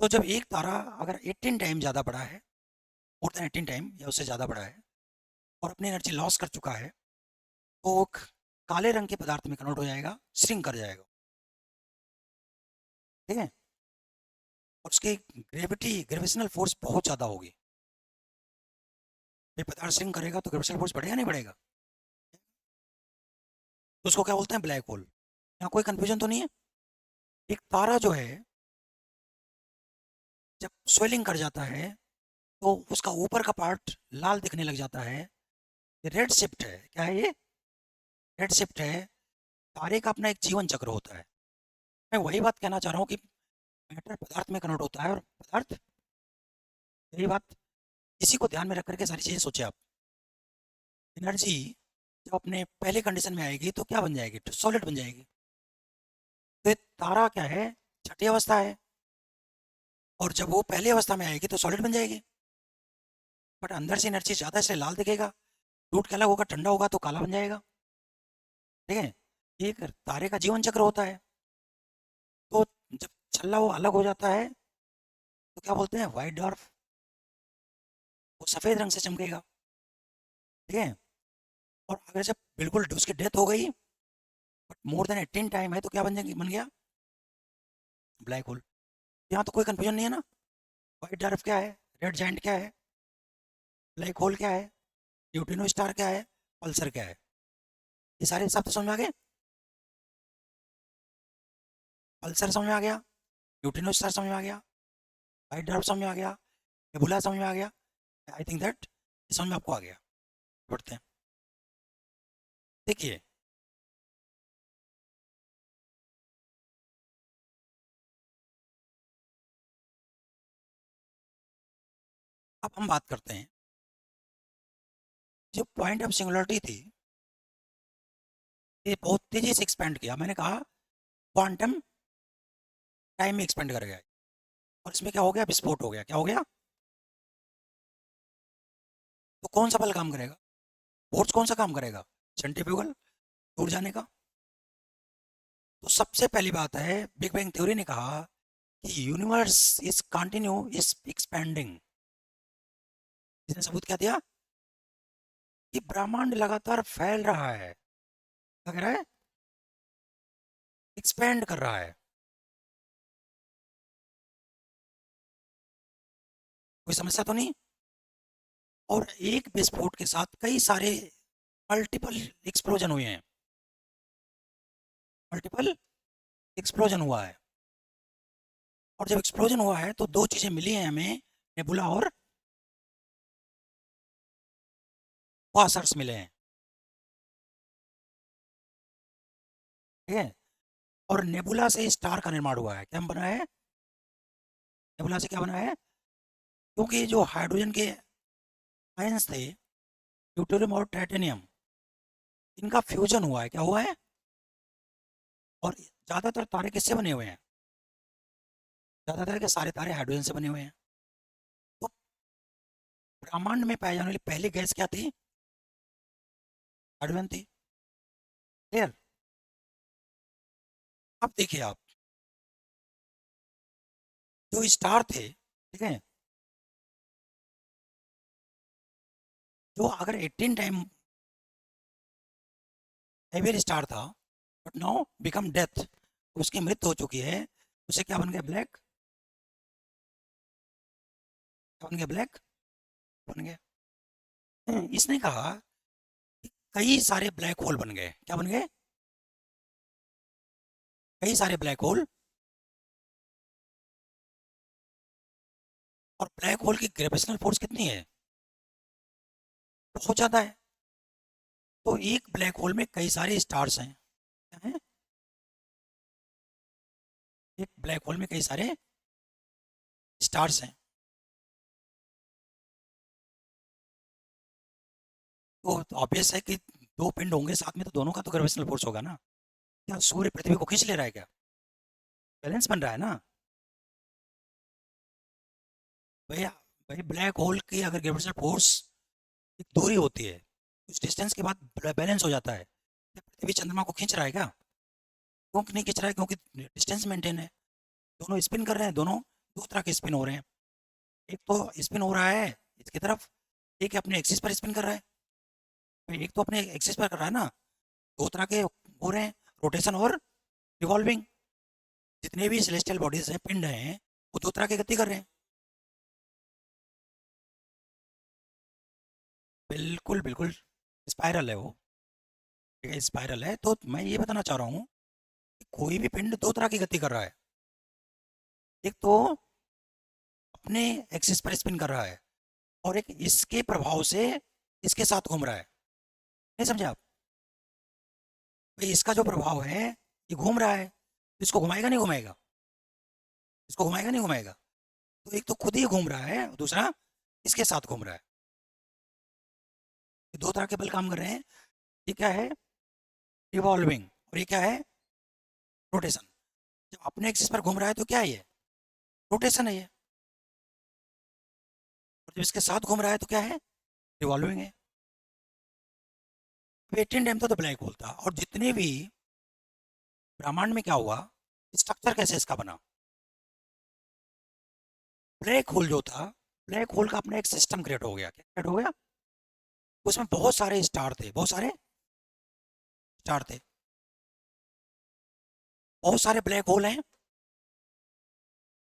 तो जब एक तारा अगर 18 टाइम ज़्यादा बड़ा है, मोर देन 18 टाइम या उससे ज़्यादा बड़ा है, और अपनी एनर्जी लॉस कर चुका है, तो वो काले रंग के पदार्थ में कन्वर्ट हो जाएगा, श्रिंक कर जाएगा, ठीक है? और उसकी ग्रेविटेशनल फोर्स बहुत ज़्यादा होगी। ये पदार्थ श्रिंक करेगा तो ग्रेविटेशनल फोर्स बढ़ेगा, नहीं बढ़ेगा? तो उसको क्या बोलते हैं? Black hole. यहाँ कोई कंफ्यूजन तो नहीं है? एक तारा जो है जब स्वेलिंग कर जाता है, तो उसका ऊपर का पार्ट लाल दिखने लग जाता है, ये रेड शिफ्ट है। क्या है ये? रेड शिफ्ट है। तारे का अपना एक जीवन चक्र होता है। मैं वही बात कहना चाह रहा हूँ कि मैटर पदार्थ में कन्वर्ट होता है, और पदार्थ, यही बात, इसी को ध्यान में रख करके सारी चीज़ें सोचे आप। एनर्जी जब अपने पहले कंडीशन में आएगी तो क्या बन जाएगी? तो सॉलिड बन जाएगी। तो ये तारा क्या है? छठी अवस्था है, और जब वो पहली अवस्था में आएगी तो सॉलिड बन जाएगी, बट अंदर से एनर्जी ज़्यादा, इसलिए लाल दिखेगा। टूट के अलग होगा, ठंडा होगा तो काला बन जाएगा, ठीक है? ये एक तारे का जीवन चक्र होता है। तो जब छल्ला वो अलग हो जाता है तो क्या बोलते हैं? White dwarf. वो सफ़ेद रंग से चमकेगा, ठीक है? और अगर जब बिल्कुल उसकी डेथ हो गई, बट मोर देन 18 टाइम है, तो क्या बन जाएगी? बन गया ब्लैक होल। यहाँ तो कोई कंफ्यूजन नहीं है ना? व्हाइट डॉर्फ क्या है? रेड जाइंट क्या है? ब्लैक होल क्या है? न्यूट्रिनो स्टार क्या है? पल्सर क्या है? ये सारे हिसाब तो समझ में आ गए। पल्सर समझ में आ गया, न्यूट्रिनो स्टार समझ में आ गया, व्हाइट डॉर्फ समझ में आ गया, नेबुला समझ में आ गया। आई थिंक दैट समझ में आपको आ गया। बढ़ते हैं, देखिए। अब हम बात करते हैं, जो पॉइंट ऑफ सिंगुलरिटी थी, ये बहुत तेजी से एक्सपेंड किया। मैंने कहा क्वांटम टाइम में एक्सपेंड कर गया, और इसमें क्या हो गया? विस्फोट हो गया। क्या हो गया? तो कौन सा बल काम करेगा? फोर्स कौन सा काम करेगा? सेंट्रीफ्यूगल, दूर जाने का। तो सबसे पहली बात है, बिग बैंग थ्योरी ने कहा कि universe is continue is expanding. इसने सबूत क्या दिया? कि ब्रह्मांड लगातार फैल रहा है, लग रहा है एक्सपेंड कर रहा है। कोई समस्या तो नहीं? और एक विस्फोट के साथ कई सारे मल्टीपल एक्सप्लोजन हुए हैं, मल्टीपल एक्सप्लोजन हुआ है। और जब एक्सप्लोजन हुआ है तो दो चीजें मिली हैं हमें, नेबुला और क्वासर्स मिले हैं, ठीक है। और नेबुला से स्टार का निर्माण हुआ है। क्या बना है? नेबुला से क्या बना है? क्योंकि जो हाइड्रोजन के आयंस थे, ड्यूटेरियम और टाइटेनियम, इनका फ्यूजन हुआ है। क्या हुआ है? और ज्यादातर तारे किससे बने हुए हैं? ज्यादातर के सारे तारे हाइड्रोजन से बने हुए हैं। तो ब्रह्मांड में पाई जाने वाली पहली गैस क्या थी? हाइड्रोजन थी। क्लियर? अब देखिए आप, जो स्टार थे, ठीक है, जो अगर 18 टाइम हेवियर स्टार था, बट नाउ बिकम डेथ, उसकी मृत्यु हो चुकी है, उसे क्या बन गया? ब्लैक। क्या बन गया? ब्लैक बन गया। इसने कहा कि कई सारे ब्लैक होल बन गए। क्या बन गए? कई सारे ब्लैक होल। और ब्लैक होल की ग्रेविटेशनल फोर्स कितनी है? बहुत ज़्यादा है। तो एक ब्लैक होल में कई सारे स्टार्स हैं। क्या हैं? एक ब्लैक होल में कई सारे स्टार्स हैं। तो ऑब्वियस है कि दो पिंड होंगे साथ में, तो दोनों का तो ग्रेविटेशनल फोर्स होगा ना। क्या सूर्य पृथ्वी को खींच ले रहा है क्या? बैलेंस बन रहा है ना भैया। भाई ब्लैक होल की अगर ग्रेविटेशनल फोर्स एक दूरी होती है, कुछ डिस्टेंस के बाद बैलेंस हो जाता है। क्या पृथ्वी चंद्रमा को खींच रहा है क्या? क्यों नहीं खींच रहा है? क्योंकि डिस्टेंस मेंटेन है। दोनों स्पिन कर रहे हैं, दोनों दो तरह के स्पिन हो रहे हैं। एक तो स्पिन हो रहा है इसकी तरफ, एक अपने एक्सिस पर स्पिन कर रहा है। भाई एक तो अपने एक्सिस पर कर रहा है ना, दो तरह के हो रहे हैं, रोटेशन और रिवॉल्विंग। जितने भी सेलेस्टियल बॉडीज हैं, पिंड हैं, वो दो तरह की गति कर रहे हैं। बिल्कुल बिल्कुल, स्पाइरल है वो, ठीक है, स्पाइरल है। तो मैं ये बताना चाह रहा हूँ कि कोई भी पिंड दो तरह की गति कर रहा है। एक तो अपने एक्सिस पर स्पिन कर रहा है, और एक इसके प्रभाव से इसके साथ घूम रहा है। नहीं समझे आप? भाई इसका जो प्रभाव है, ये घूम रहा है, तो इसको घुमाएगा नहीं घुमाएगा? इसको घुमाएगा नहीं घुमाएगा? तो एक तो खुद ही घूम रहा है, दूसरा इसके साथ घूम रहा है। ये दो तरह के बल काम कर रहे हैं। ये क्या है? रिवॉल्विंग। और ये क्या है? रोटेशन। जब अपने एक्सिस पर घूम रहा है तो क्या है ये? रोटेशन है ये। और जब इसके साथ घूम रहा है तो क्या है? रिवॉल्विंग है। अब 18 टाइम तो ब्लैक होल था, और जितने भी ब्रह्मांड में क्या हुआ, स्ट्रक्चर कैसे इसका बना? ब्लैक होल जो था, ब्लैक होल का अपना एक सिस्टम क्रिएट हो गया। क्या क्रिएट हो गया? उसमें बहुत सारे स्टार थे, बहुत सारे स्टार थे, बहुत सारे ब्लैक होल हैं,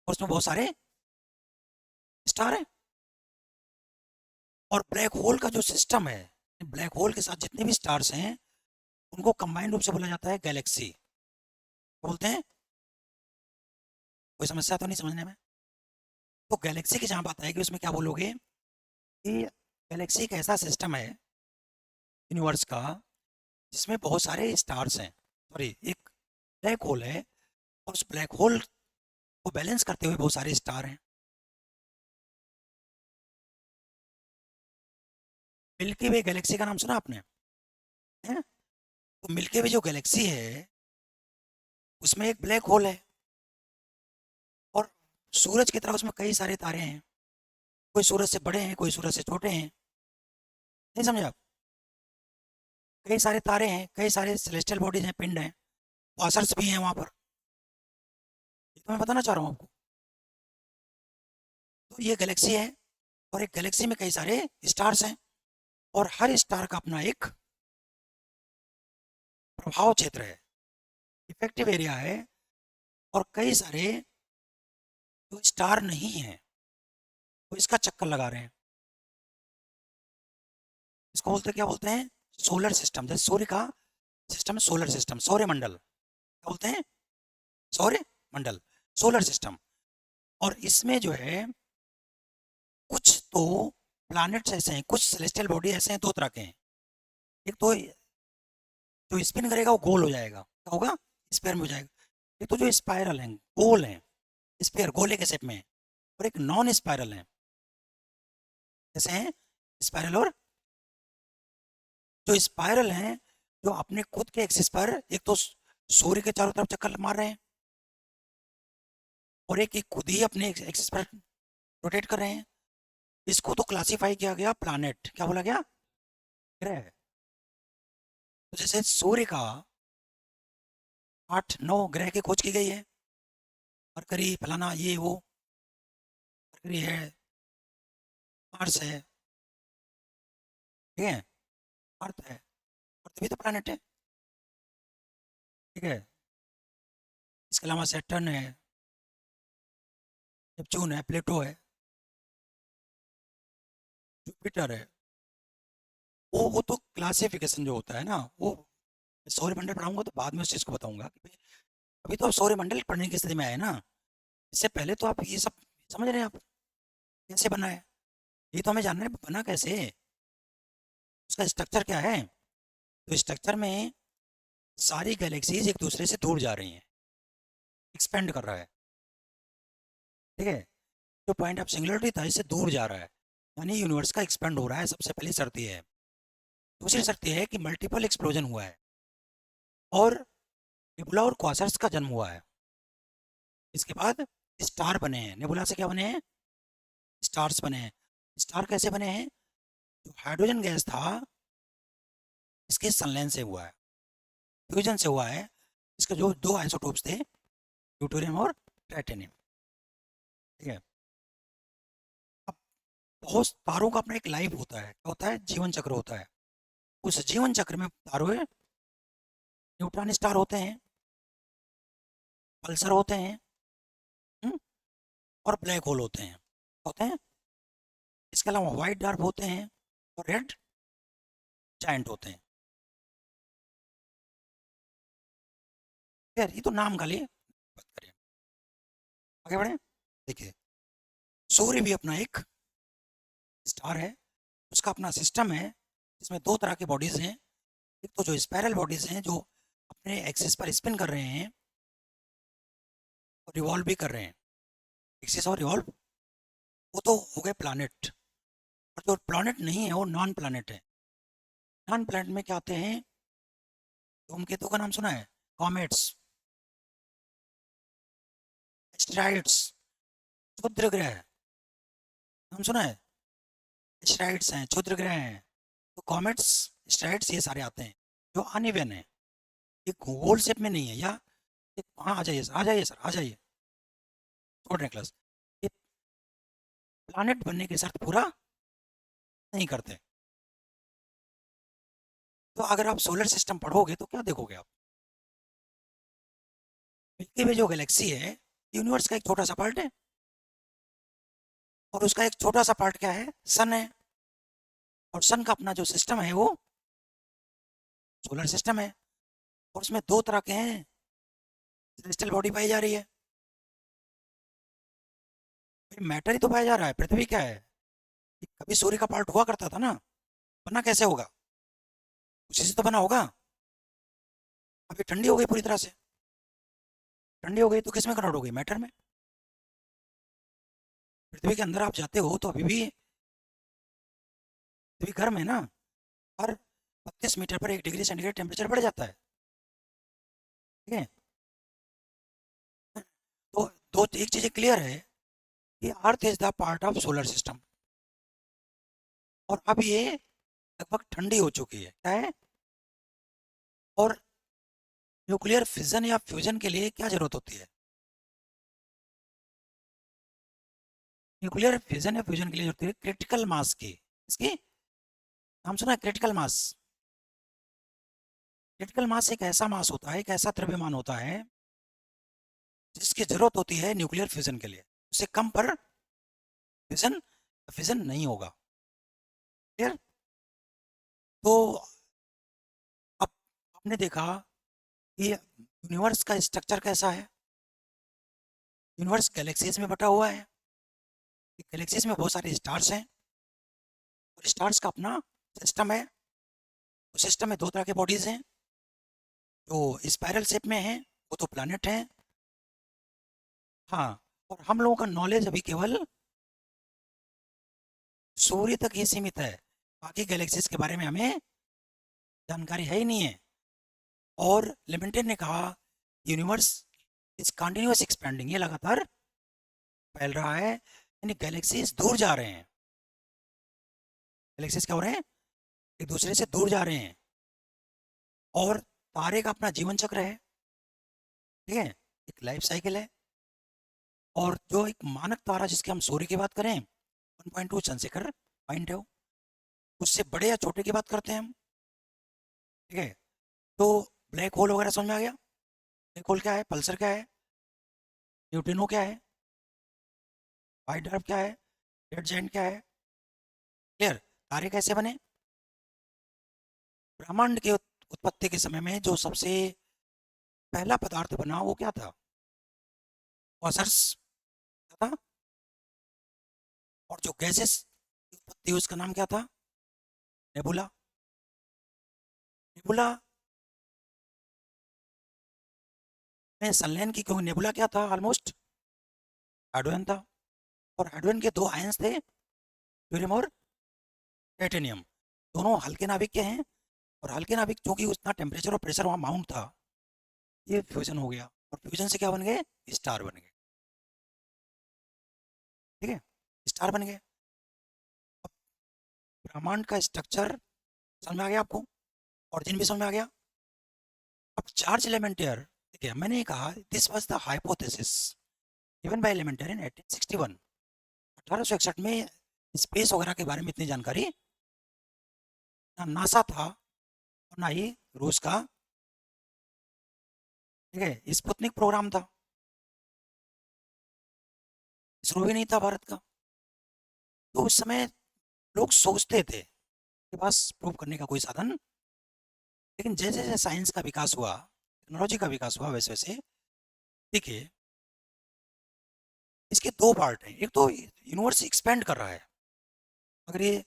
और उसमें बहुत सारे स्टार हैं। और ब्लैक होल का जो सिस्टम है, ब्लैक होल के साथ जितने भी स्टार्स हैं, उनको कंबाइंड रूप से बोला जाता है गैलेक्सी। बोलते हैं? कोई समस्या तो नहीं समझने में? तो गैलेक्सी की जहाँ बात आएगी, उसमें क्या बोलोगे कि गैलेक्सी एक ऐसा सिस्टम है यूनिवर्स का, जिसमें बहुत सारे स्टार्स हैं, सॉरी एक ब्लैक होल है, और उस ब्लैक होल को बैलेंस करते हुए बहुत सारे स्टार हैं। मिल्की वे गैलेक्सी का नाम सुना आपने? है? तो मिल्की वे जो गैलेक्सी है, उसमें एक ब्लैक होल है, और सूरज की तरह उसमें कई सारे तारे हैं। कोई सूरज से बड़े हैं, कोई सूरज से छोटे हैं। नहीं समझे आप? कई सारे तारे हैं, कई सारे सेलेस्टियल बॉडीज हैं, पिंड हैं, क्वासर्स भी हैं वहाँ पर। ये तो मैं बताना चाह रहा हूँ आपको। तो ये गैलेक्सी है, और एक गैलेक्सी में कई सारे स्टार्स हैं, और हर स्टार का अपना एक प्रभाव क्षेत्र है, इफेक्टिव एरिया है, और कई सारे जो स्टार नहीं है वो इसका चक्कर लगा रहे हैं। इसको बोलते क्या बोलते हैं? Solar system. जैसे सूर्य का सिस्टम है सोलर सिस्टम, सौर मंडल, क्या बोलते हैं? सौर मंडल, सोलर सिस्टम। और इसमें जो है कुछ तो प्लैनेट्स ऐसे हैं, कुछ सेलेस्टियल बॉडी ऐसे हैं, दो तरह के हैं। एक तो जो स्पिन करेगा वो गोल हो जाएगा, क्या होगा? स्पेयर में हो जाएगा। एक तो जो स्पाइरल है, गोल है, स्पेयर गोले के शेप में है। और एक नॉन स्पाइरल है, जैसे हैं स्पाइरल। और जो स्पाइरल हैं जो अपने खुद के एक्सिस पर एक तो सूर्य के चारों तरफ चक्कर मार रहे हैं, और एक खुद ही अपने एक्सिस पर रोटेट कर रहे हैं। इसको तो क्लासिफाई किया गया प्लैनेट, क्या बोला गया? ग्रह। तो जैसे सूर्य का 8-9 ग्रह की खोज की गई है, मरकरी फलाना ये वो, मरकरी है, मार्स है, ठीक है, अर्थ है, अर्थ भी तो प्लैनेट है, ठीक है। इसके अलावा सैटर्न है, नेपच्यून है, प्लेटो है, जुपिटर है। वो तो क्लासिफिकेशन जो होता है ना, वो सौरमंडल पढ़ाऊंगा तो बाद में उस चीज़ को बताऊंगा कि भाई अभी तो आप सौरमंडल पढ़ने की स्थिति में आए ना। इससे पहले तो आप ये सब समझ रहे हैं, आप कैसे बना है, ये तो हमें जानना है बना कैसे, उसका स्ट्रक्चर क्या है। तो स्ट्रक्चर में सारी गैलेक्सीज एक दूसरे से दूर जा रही हैं, एक्सपेंड कर रहा है, ठीक है। जो पॉइंट ऑफ सिंगुलरिटी था इससे दूर जा रहा है, यानी यूनिवर्स का एक्सपेंड हो रहा है, सबसे पहली शर्त ये है। दूसरी शर्त यह है कि मल्टीपल एक्सप्लोजन हुआ है, और नेबुला और क्वासर्स का जन्म हुआ है। इसके बाद स्टार बने हैं, नेबुला से क्या बने हैं? स्टार्स बने हैं। स्टार कैसे बने हैं? जो हाइड्रोजन गैस था इसके संलयन से हुआ है, फ्यूजन से हुआ है। इसके जो दो आइसोटोप्स थे, ड्यूटेरियम और टाइटेनियम, ठीक है। अब बहुत तारों का अपना एक लाइफ होता है, क्या होता है? जीवन चक्र होता है। उस जीवन चक्र में तारों में न्यूट्रॉन स्टार होते हैं, पल्सर होते हैं, हम्म, और ब्लैक होल होते हैं। इसके अलावा व्हाइट डार्क होते हैं, और रेड जायंट होते हैं। यार ये तो नाम खाली बात करें, आगे बढ़े। देखिए, सूर्य भी अपना एक स्टार है, उसका अपना सिस्टम है, जिसमें दो तरह की बॉडीज हैं। एक तो जो स्पाइरल बॉडीज हैं जो अपने एक्सिस पर स्पिन कर रहे हैं और रिवॉल्व भी कर रहे हैं, एक्सिस और रिवॉल्व, वो तो हो गए प्लानट। और जो प्लानट नहीं है वो नॉन प्लानट है। नॉन प्लानट में क्या आते हैं? धूमकेतु का नाम सुना है? कॉमेट्स, एस्टेरॉइड्स, क्षुद्र ग्रह, नाम सुना है? एस्टेरॉइड्स हैं, क्षुद्र ग्रह हैं। तो कॉमेट्स, एस्टेरॉइड्स ये सारे आते हैं जो अनइवन है, ये गोल शेप में नहीं है, या हाँ आ जाइए सर, आ जाइए सर, आ जाइए, छोड़ रहे क्लास। ये प्लानट बनने की शर्त पूरा नहीं करते। तो अगर आप सोलर सिस्टम पढ़ोगे तो क्या देखोगे आप? मिल्की वे जो गैलेक्सी है, यूनिवर्स का एक छोटा सा पार्ट है, और उसका एक छोटा सा पार्ट क्या है? सन है। और सन का अपना जो सिस्टम है वो सोलर सिस्टम है, और उसमें दो तरह के हैं, सेलेस्टियल बॉडी पाई जा रही है। मैटर ही तो पाया जा रहा है, पृथ्वी क्या है? ये कभी सूर्य का पार्ट हुआ करता था ना, बना कैसे होगा? उसी से तो बना होगा। अभी ठंडी हो गई पूरी तरह से, ठंडी हो गई तो किस में कन्वर्ट हो गई? मैटर में। पृथ्वी के अंदर आप जाते हो तो अभी भी पृथ्वी गर्म है ना, हर 32 मीटर पर 1 डिग्री सेंटीग्रेड टेम्परेचर बढ़ जाता है, ठीक है। तो दो एक चीज़ें क्लियर है कि earth is the part of solar system, और अब ये लगभग ठंडी हो चुकी है, क्या है? और न्यूक्लियर फिजन या फ्यूजन के लिए क्या जरूरत होती है? न्यूक्लियर फिजन या फ्यूजन के लिए जरूरत है क्रिटिकल मास की, इसकी नाम सुना है क्रिटिकल मास? क्रिटिकल मास एक ऐसा मास होता है, एक ऐसा द्रव्यमान होता है जिसकी जरूरत होती है न्यूक्लियर फ्यूजन के लिए। उससे कम पर फ्यूजन फ्यूजन नहीं होगा। क्लियर? तो अब आपने देखा कि यूनिवर्स का स्ट्रक्चर कैसा है। यूनिवर्स गैलेक्सीज में बटा हुआ है। गैलेक्सीज में बहुत सारे स्टार्स हैं और स्टार्स का अपना सिस्टम है। उस सिस्टम में दो तरह के बॉडीज हैं, जो स्पाइरल शेप में हैं वो तो प्लैनेट हैं। हाँ, और हम लोगों का नॉलेज अभी केवल सूर्य तक ही सीमित है। बाकी गैलेक्सीज के बारे में हमें जानकारी है ही नहीं है। और लिमिटेड ने कहा यूनिवर्स इज कंटिन्यूअस एक्सपेंडिंग, ये लगातार फैल रहा है, यानी गैलेक्सीज दूर जा रहे हैं। गैलेक्सीज क्या हो रहे हैं? एक दूसरे से दूर जा रहे हैं। और तारे का अपना जीवन चक्र है, ठीक है, एक लाइफ साइकिल है। और जो एक मानक तारा जिसके हम सूर्य की बात करें 1.2 चंद्रशेखर पॉइंट है वो, उससे बड़े या छोटे की बात करते हैं हम, ठीक है। तो ब्लैक होल वगैरह समझ में आ गया। ब्लैक होल क्या है, पल्सर क्या है, न्यूट्रिनो क्या है, वाइट डवार्फ क्या है, रेड जायंट क्या है। क्लियर? तारे कैसे बने? ब्रह्मांड के उत्पत्ति के समय में जो सबसे पहला पदार्थ बना वो क्या था? क्वासर्स था। और जो गैसेस की उत्पत्ति हुई उसका नाम क्या था? नेबुला। नेबुला में सनलाइन की क्यों, नेबुला क्या था? ऑलमोस्ट हाइड्रोजन था। और हाइड्रोजन के दो आयंस थे, ड्यूरियम और टाइटेनियम। दोनों हल्के नाभिक के हैं। और हल्के नाभिक चूंकि उतना टेम्परेचर और प्रेशर वहाँ माउंट था, ये फ्यूजन हो गया और फ्यूजन से क्या बन गए? स्टार बन गए। ठीक है, स्टार बन गए। अब ब्रह्मांड का स्ट्रक्चर समझ में आ गया आपको, ऑरिजिन भी समझ में आ गया। अब चार्ज एलिमेंटियर, ठीक है, मैंने कहा this was the hypothesis given by Lemaitre in 1861। 1861 में स्पेस वगैरह के बारे में इतनी जानकारी ना नासा था और ना ही रूस का, ठीक है, स्पुतनिक प्रोग्राम था, इसरो भी नहीं था भारत का। तो उस समय लोग सोचते थे के पास प्रूव करने का कोई साधन। लेकिन जैसे जैसे साइंस का विकास हुआ, टेक्नोलॉजी का विकास हुआ, वैसे वैसे, ठीक है, इसके दो पार्ट हैं। एक तो यूनिवर्स एक्सपेंड कर रहा है, अगर ये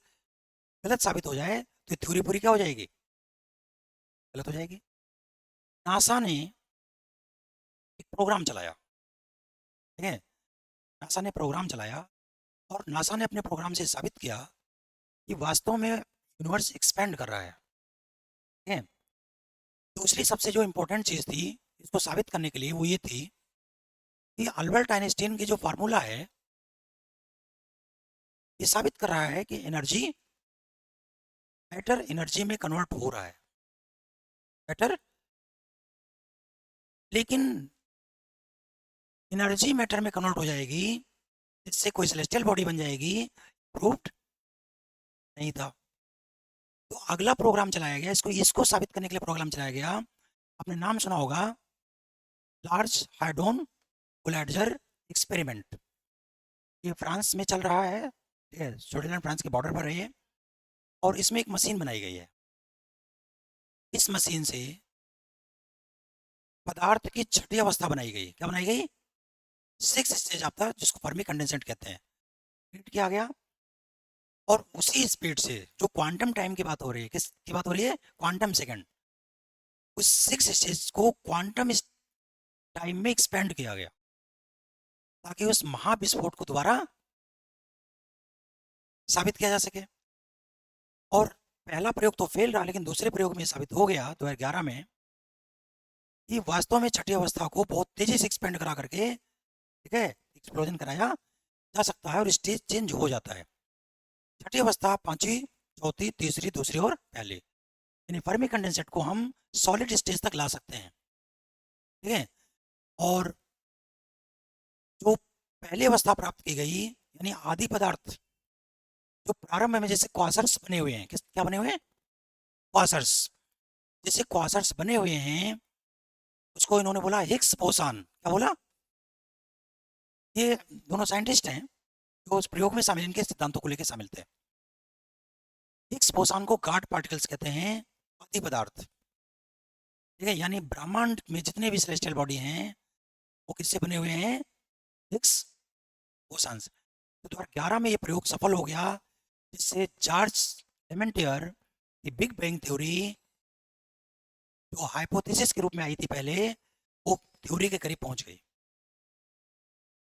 गलत साबित हो जाए तो थ्योरी पूरी क्या हो जाएगी? गलत हो जाएगी। नासा ने एक प्रोग्राम चलाया, ठीक है, नासा ने प्रोग्राम चलाया और नासा ने अपने प्रोग्राम से साबित किया कि वास्तव में यूनिवर्स एक्सपेंड कर रहा है। ठीक है। दूसरी सबसे जो इम्पोर्टेंट चीज़ थी इसको साबित करने के लिए वो ये थी कि अल्बर्ट आइंस्टीन की जो फार्मूला है ये साबित कर रहा है कि एनर्जी मैटर एनर्जी में कन्वर्ट हो रहा है। मैटर, लेकिन एनर्जी मैटर में कन्वर्ट हो जाएगी, इससे कोई सेलेस्टियल बॉडी बन जाएगी, प्रूव्ड नहीं था। तो अगला प्रोग्राम चलाया गया, इसको इसको साबित करने के लिए प्रोग्राम चलाया गया। आपने नाम सुना होगा लार्ज हाइड्रोन कोलाइडर एक्सपेरिमेंट। ये फ्रांस में चल रहा है, ठीक है, स्विट्जरलैंड फ्रांस के बॉर्डर पर है ये। और इसमें एक मशीन बनाई गई है। इस मशीन से पदार्थ की छठी अवस्था बनाई गई। क्या बनाई गई? 6 स्टेज आता है जिसको फर्मी कंडेंसेट कहते हैं। हिट किया गया और उसी स्पीड से जो क्वांटम टाइम की बात हो रही है, किस की बात हो रही है? Quantum second. उस 6 स्टेज को क्वांटम टाइम में एक्सपेंड किया गया ताकि उस महाविस्फोट को दोबारा साबित किया जा सके। और पहला प्रयोग तो फेल रहा, लेकिन दूसरे प्रयोग में साबित हो गया 2011 में कि वास्तव में छठी अवस्था को बहुत तेजी से एक्सपेंड करा करके, ठीक है, एक्सप्लोजन कराया जा सकता है और स्टेज चेंज हो जाता है। छठी अवस्था पांचवी, चौथी, तीसरी, दूसरी और पहली, यानी फर्मी कंडेंसेट को हम सॉलिड स्टेज तक ला सकते हैं। ठीक है। और जो पहली अवस्था प्राप्त की गई, यानी आदि पदार्थ, जो प्रारंभ में जैसे क्वासर्स बने हुए हैं, किस क्या बने हुए हैं? क्वासर्स। जैसे क्वासर्स बने हुए हैं उसको इन्होंने बोला हिग्स बोसान। क्या बोला? ये दोनों साइंटिस्ट हैं जो उस प्रयोग में शामिल, इनके सिद्धांतों को लेकर शामिल थे। हिग्स बोसान को गॉड पार्टिकल्स कहते हैं, आदि पदार्थ। ठीक है, यानी ब्रह्मांड में जितने भी सेलेस्टियल बॉडी हैं वो किससे बने हुए हैं? हिग्स बोसान से। तो 2011 में ये प्रयोग सफल हो गया, जिससे जॉर्ज लेमेंटियर की बिग बैंग थ्योरी जो हाइपोथेसिस के रूप में आई थी पहले, वो थ्योरी के करीब पहुंच गई।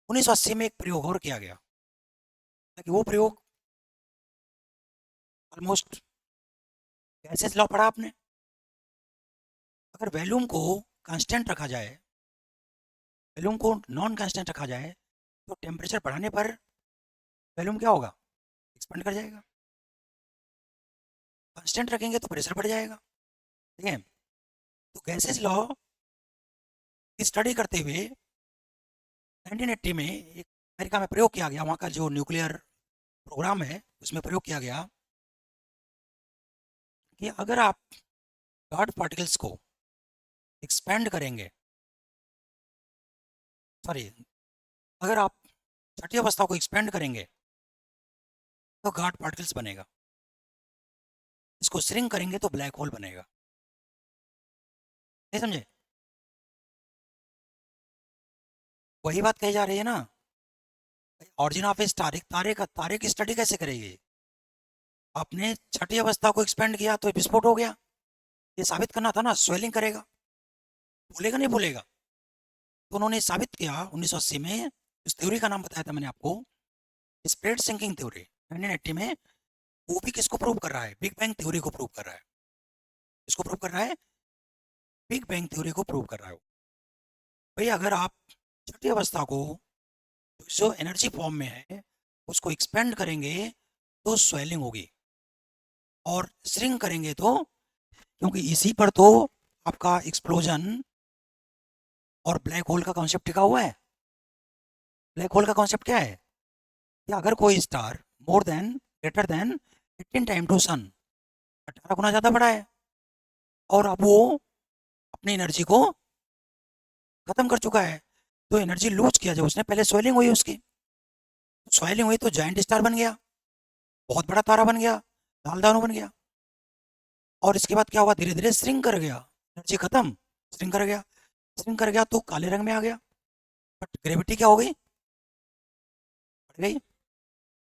1980 में एक प्रयोग और किया गया, ताकि वो प्रयोग ऑलमोस्ट गैसेस लॉ पढ़ा आपने। अगर वॉल्यूम को कांस्टेंट रखा जाए, वॉल्यूम को नॉन कांस्टेंट रखा जाए, तो टेम्परेचर बढ़ाने पर वॉल्यूम क्या होगा? एक्सपेंड कर जाएगा। कांस्टेंट रखेंगे तो प्रेशर बढ़ जाएगा। ठीक है, तो गैसेस लॉ की स्टडी करते हुए 1980 में एक अमेरिका में प्रयोग किया गया, वहाँ का जो न्यूक्लियर प्रोग्राम है उसमें प्रयोग किया गया कि अगर आप गॉड पार्टिकल्स को एक्सपेंड करेंगे, सॉरी, अगर आप छठी अवस्था को एक्सपेंड करेंगे तो गॉड पार्टिकल्स बनेगा, इसको श्रिंक करेंगे तो ब्लैक होल बनेगा। नहीं समझे? वही बात कही जा रही है ना, ऑरिजिन ऑफ स्टार, एक तारे की स्टडी कैसे करेगी? आपने छठी अवस्था को एक्सपेंड किया तो विस्फोट हो गया, ये साबित करना था ना, स्वेलिंग करेगा, फूलेगा नहीं फूलेगा। तो उन्होंने साबित किया 1980 में, इस थ्योरी का नाम बताया था मैंने आपको, स्प्रेड सिंकिंग थ्योरी। 1980 में वो भी किसको प्रूव कर रहा है? बिग बैंग थ्योरी को प्रूव कर रहा है। किसको प्रूव कर रहा है? बिग बैंग थ्योरी को प्रूव कर रहा है। भाई अगर आप छठी अवस्था को जो एनर्जी फॉर्म में है उसको एक्सपेंड करेंगे तो स्वेलिंग होगी, और श्रिंक करेंगे तो, क्योंकि इसी पर तो आपका एक्सप्लोजन और ब्लैक होल का कॉन्सेप्ट टिका हुआ है। ब्लैक होल का कॉन्सेप्ट क्या है? कि अगर कोई star more than greater than 18 time to sun, 18 गुना ज़्यादा बड़ा है, और अब वो अपनी एनर्जी को खत्म कर चुका है, तो एनर्जी लूज किया जब उसने, पहले स्वेलिंग हुई उसकी, स्वेलिंग हुई तो जाइंट स्टार बन गया, बहुत बड़ा तारा बन गया, लाल दानव बन गया। और इसके बाद क्या हुआ? धीरे धीरे श्रिंक कर गया, एनर्जी खत्म, श्रिंक कर गया, श्रिंक कर गया तो काले रंग में आ गया। बट ग्रेविटी क्या हो गई? बढ़ गई।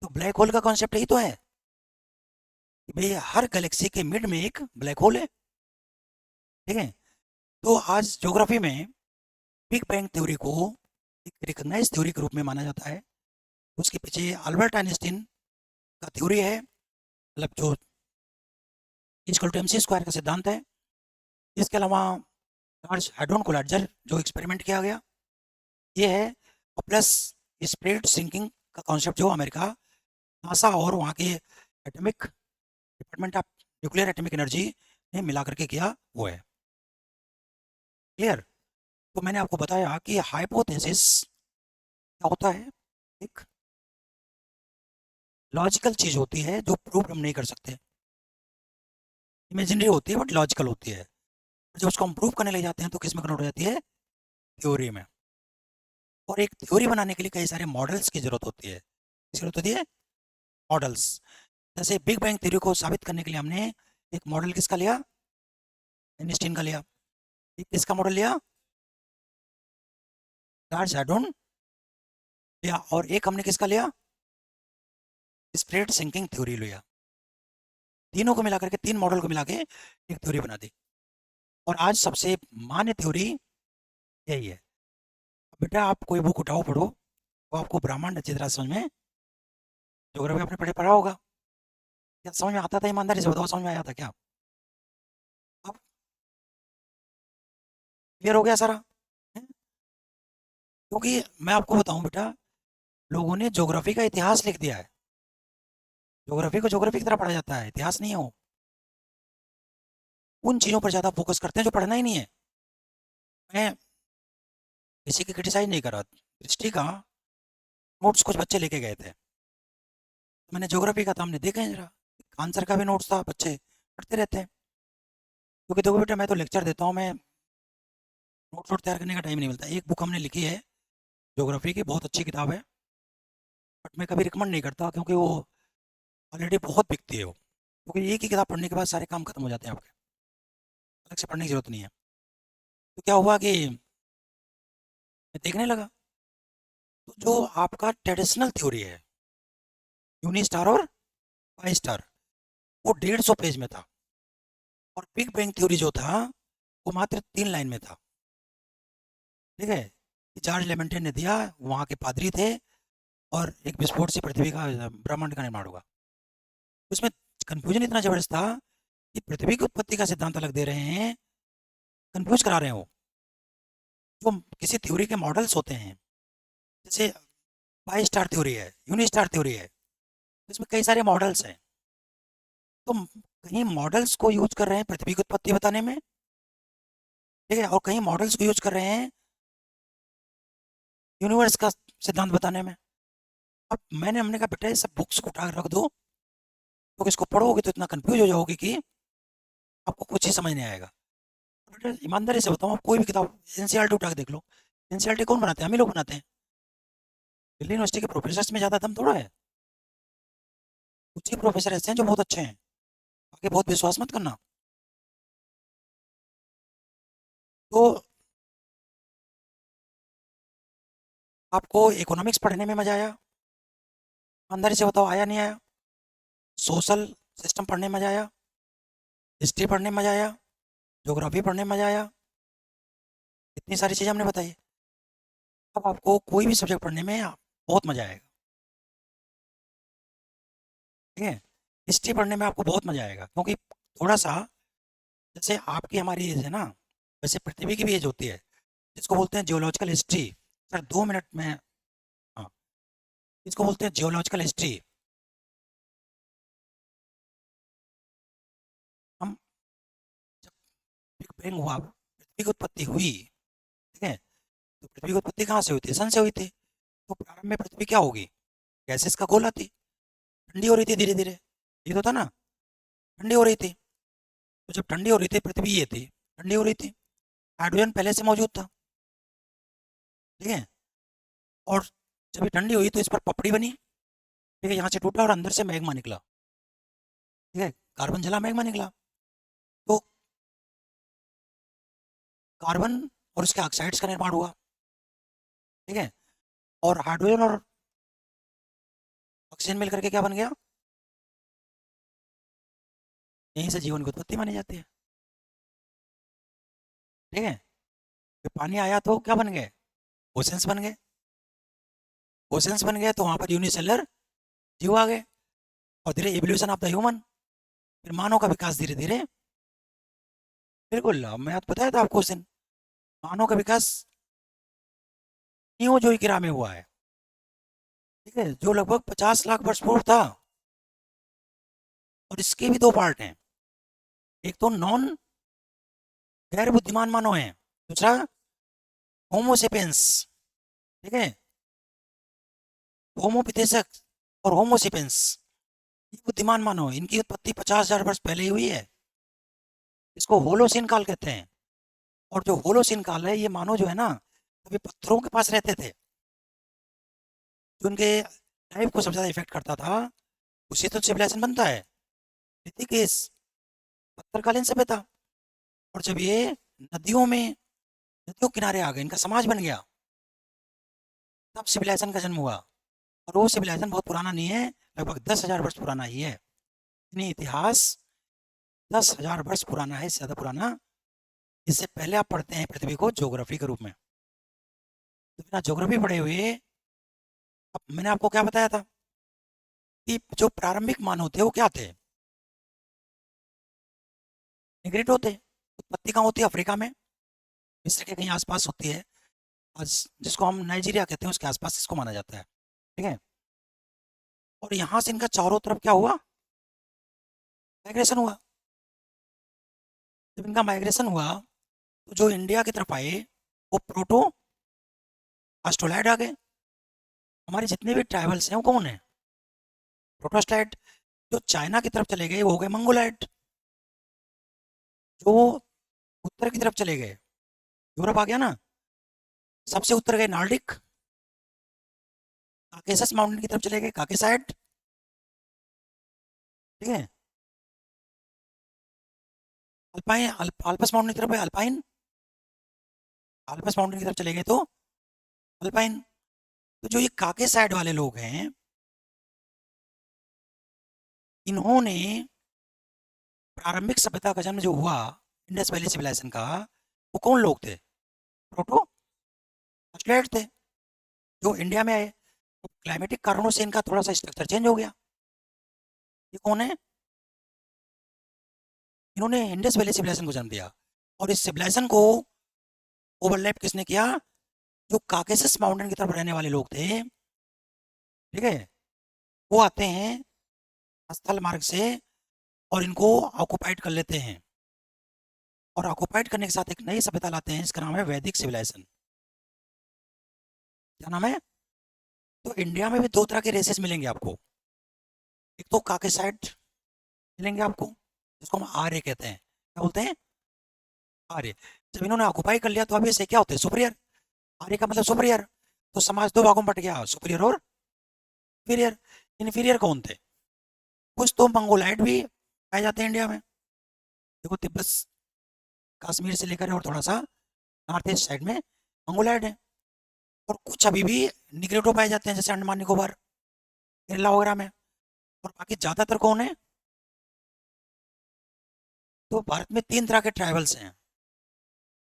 तो ब्लैक होल का कॉन्सेप्ट यही तो है कि भाई हर गैलेक्सी के मिड में एक ब्लैक होल है। ठीक है, तो आज ज्योग्राफी में बिग बैंग थ्योरी को एक रिकग्नाइज थ्योरी के रूप में माना जाता है। उसके पीछे अल्बर्ट आइंस्टीन का थ्योरी है, मतलब जो इक्वल टू MC स्क्वायर का सिद्धांत है। इसके अलावा चार्ल्स हैड्रॉन कोलाइडर जो एक्सपेरिमेंट किया गया, ये है। और प्लस स्प्रेड सिंकिंग का कॉन्सेप्ट जो अमेरिका, नासा और वहाँ के atomic department of nuclear atomic energy ने मिला करके किया, वो है। क्लियर? तो मैंने आपको बताया कि हाइपोथेसिस क्या होता है? एक लॉजिकल चीज होती है जो प्रूव हम नहीं कर सकते, इमेजिनरी होती है बट लॉजिकल होती है। जब उसको हम प्रूव करने ले जाते हैं तो किस में कन्वर्ट हो जाती है? थ्योरी में। और एक थ्योरी बनाने के लिए कई सारे मॉडल्स की जरूरत होती है। किसकी जरूरत होती है? मॉडल्स। जैसे बिग बैंग थ्योरी को साबित करने के लिए हमने एक मॉडल किसका लिया? आइंस्टीन का लिया। एक किसका मॉडल लिया? चार्ल्स हैड्रॉन लिया। और एक हमने किसका लिया? स्प्रेड सिंकिंग थ्योरी लिया। तीनों को मिला करके, तीन मॉडल को मिला के एक थ्योरी बना दी, और आज सबसे मान्य थ्योरी यही है। बेटा आप कोई बुक उठाओ पढ़ो, तो आपको ब्रह्मांड अच्छी तरह समझ में, ज्योग्राफी आपने पढ़ा होगा, क्या समझ में आता था? ईमानदारी से बताओ, समझ में आया था क्या? अब क्लियर हो गया सारा? हैं? क्योंकि मैं आपको बताऊं बेटा, लोगों ने ज्योग्राफी का इतिहास लिख दिया है। ज्योग्राफी को ज्योग्राफी की तरह पढ़ा जाता है, इतिहास नहीं है वो। उन चीज़ों पर ज़्यादा फोकस करते हैं जो पढ़ना ही नहीं है। मैं किसी की क्रिटिसाइज नहीं कर रहा, हिस्ट्री का नोट्स कुछ बच्चे लेके गए थे, तो मैंने ज्योग्राफी का था, हमने देखा है जरा, आंसर का भी नोट्स था, बच्चे पढ़ते रहते हैं। क्योंकि देखो बेटा, मैं तो लेक्चर देता हूँ, मैं नोट्स वोट तैयार करने का टाइम नहीं मिलता। एक बुक हमने लिखी है ज्योग्राफी की, बहुत अच्छी किताब है, बट मैं कभी रिकमेंड नहीं करता क्योंकि वो ऑलरेडी बहुत बिकती है वो। क्योंकि एक ही किताब पढ़ने के बाद सारे काम खत्म हो जाते हैं आपके, अलग से पढ़ने की जरूरत नहीं है। तो क्या हुआ कि मैं देखने लगा, तो जो आपका ट्रेडिशनल थ्योरी है, यूनी स्टार और पाई स्टार, वो 150 पेज में था। और बिग बैंग थ्योरी जो था, वो मात्र 3 लाइन में था। ठीक है, कि जॉर्ज लेमेंटे ने दिया, वहाँ के पादरी थे, और एक विस्फोट से पृथ्वी का ब्रह्मांड का निर्माण हुआ। उसमें कंफ्यूजन इतना जबरदस्त था कि पृथ्वी की उत्पत्ति का सिद्धांत अलग दे रहे हैं, कंफ्यूज करा रहे हैं वो। जो किसी थ्योरी के मॉडल्स होते हैं, जैसे पाई स्टार थ्योरी है, यूनी स्टार थ्योरी है, इसमें कई सारे मॉडल्स हैं। तो कहीं मॉडल्स को यूज कर रहे हैं पृथ्वी की उत्पत्ति बताने में, ठीक है, और कहीं मॉडल्स को यूज कर रहे हैं यूनिवर्स का सिद्धांत बताने में। अब हमने कहा बेटा, ये सब बुक्स को उठा रख दो, तो इसको पढ़ोगे तो इतना कंफ्यूज हो जाओगे कि आपको कुछ ही समझ नहीं आएगा। बेटा ईमानदारी से बताओ, आप कोई भी किताब एनसीईआरटी उठा के देख लो, एनसीईआरटी कौन बनाते हैं? हम ही लोग बनाते हैं। दिल्ली यूनिवर्सिटी के प्रोफेसर में ज़्यादा दम थोड़ा है। कुछ ही प्रोफेसर ऐसे हैं जो बहुत अच्छे हैं, आगे बहुत विश्वास मत करना। तो आपको इकोनॉमिक्स पढ़ने में मजा आया? ईमानदारी से बताओ, आया नहीं आया? सोशल सिस्टम पढ़ने में मजा आया? हिस्ट्री पढ़ने में मजा आया? ज्योग्राफी पढ़ने में मजा आया? इतनी सारी चीज़ें हमने बताई। अब आपको कोई भी सब्जेक्ट पढ़ने में बहुत मजा आएगा। ठीक है, हिस्ट्री पढ़ने में आपको बहुत मजा आएगा, क्योंकि थोड़ा सा, जैसे आपकी हमारी एज है ना, वैसे पृथ्वी की भी एज होती है, जिसको बोलते हैं जियोलॉजिकल हिस्ट्री। सर 2 मिनट में, हाँ, इसको बोलते हैं जियोलॉजिकल हिस्ट्री। हम जब बिग बैंग हुआ, पृथ्वी की उत्पत्ति हुई, ठीक है, तो पृथ्वी की उत्पत्ति कहाँ से हुई थी? सन से हुई थी। तो प्रारंभ में पृथ्वी क्या होगी? गैसेस का गोला थी, ठंडी हो रही थी धीरे धीरे, ये तो था ना, ठंडी हो रही थी। तो जब ठंडी हो रही थी, पृथ्वी ये थी, ठंडी हो रही थी, हाइड्रोजन पहले से मौजूद था। ठीक है, और जब ये ठंडी हुई तो इस पर पपड़ी बनी। ठीक है, यहाँ से टूटा और अंदर से मैग्मा निकला। ठीक है, कार्बन जला, मैग्मा निकला। तो कार्बन और उसके ऑक्साइड्स का निर्माण हुआ। ठीक है, और हाइड्रोजन और ऑक्सीजन मिलकर के क्या बन गया? यहीं से जीवन की उत्पत्ति मानी जाती है। ठीक है, फिर पानी आया तो क्या बन गए? ओशंस बन गए। ओशंस बन गए तो वहां पर यूनिसेलर जीव आ गए, और धीरे एवोल्यूशन ऑफ द ह्यूमन, फिर मानव का विकास धीरे धीरे। बिल्कुल, अब मैं आपको बताया था आपको उस दिन, मानव का विकास न्यू जोई की राह में हुआ है। ठीक है, जो लगभग 50 लाख वर्ष पूर्व था। और इसके भी दो पार्ट हैं, एक तो नॉन, गैर बुद्धिमान मानव है, दूसरा होमोसेपियंस। ठीक है, होमो पिथेसक और होमोसेपियंस, ये बुद्धिमान मानव, इनकी उत्पत्ति 50,000 वर्ष पहले ही हुई है। इसको होलोसिन काल कहते हैं। और जो होलोसिन काल है, ये मानव जो है ना, अभी पत्थरों के पास रहते थे, जो उनके लाइफ को सबसे ज्यादा इफेक्ट करता था, उससे तो सिविलाइजेशन बनता है। ऋषिकेश, पत्थरकालीन सभ्यता। और जब ये नदियों में, नदियों के किनारे आ गए, इनका समाज बन गया, तब सिविलाइजेशन का जन्म हुआ। और वो सिविलाइजेशन बहुत पुराना नहीं है, लगभग 10,000 वर्ष पुराना ही है। यानी इतिहास 10,000 वर्ष पुराना है, इससे ज़्यादा पुराना। इससे पहले आप पढ़ते हैं पृथ्वी को ज्योग्राफी के रूप में, तो बिना ज्योग्राफी पढ़े हुए, अब मैंने आपको क्या बताया था कि जो प्रारंभिक मानव थे वो क्या थे? निग्रिड थे। उत्पत्ति कहाँ होती है? अफ्रीका में, मिस्र के कहीं आसपास होती है। आज जिसको हम नाइजीरिया कहते हैं, उसके आसपास इसको माना जाता है। ठीक है, और यहाँ से इनका चारों तरफ क्या हुआ? माइग्रेशन हुआ। जब इनका माइग्रेशन हुआ, तो जो इंडिया की तरफ आए, वो प्रोटो ऑस्ट्रोलाइड आ गए। हमारे जितने भी ट्राइबल्स हैं वो कौन है? प्रोटोस्टाइड। जो चाइना की तरफ चले गए वो हो गए मंगोलाइड। जो उत्तर की तरफ चले गए, यूरोप आ गया ना, सबसे उत्तर गए नॉर्डिक। काकेसस माउंटेन की तरफ चले गए काकेसाइड। ठीक है। अल्पाइन अल्पस माउंटेन की तरफ गए अल्पाइन। अल्पस माउंटेन की तरफ चले गए तो अल्पाइन। तो जो ये काकेसाइड वाले लोग हैं, इन्होंने प्रारंभिक सभ्यता का जन्म जो हुआ इंडस वैली सिविलाइजेशन का, वो कौन लोग थे? प्रोटो अस्ट्रेट थे, जो इंडिया में आए। तो क्लाइमेटिक कारणों से इनका थोड़ा सा स्ट्रक्चर चेंज हो गया। ये कौन है? इन्होंने इंडस वैली सिविलाइजेशन को जन्म दिया। और इस सिविलाइजेशन को ओवरलैप किसने किया? जो काकेसस माउंटेन की तरफ रहने वाले लोग थे, ठीक है, वो आते हैं स्थल मार्ग से और इनको ऑक्युपाइड कर लेते हैं। और ऑक्युपाइड करने के साथ एक नई सभ्यता लाते हैं, इसका नाम है वैदिक सिविलाइजेशन। क्या नाम है? तो इंडिया में भी दो तरह के रेसेस मिलेंगे आपको। एक तो काकेसाइड मिलेंगे आपको, जिसको हम आर्य कहते हैं। क्या बोलते हैं? आर्य। जब इन्होंने ऑक्युपाई कर लिया तो अब ये क्या होते हैं? सुपीरियर। आर्य का मतलब सुपीरियर। तो समाज दो भागों में बट गया, सुपीरियर और इंफीरियर। इन्फीरियर कौन थे? कुछ तो मंगोलाइड भी पाए जाते हैं इंडिया में। देखो तिब्बत कश्मीर से लेकर और थोड़ा सा नॉर्थ ईस्ट साइड में मंगोलाइड है। और कुछ अभी भी निग्रेटो पाए जाते हैं, जैसे अंडमान निकोबार, केरला वगैरह में। और बाकी ज़्यादातर कौन है? तो भारत में तीन तरह के ट्राइबल्स हैं,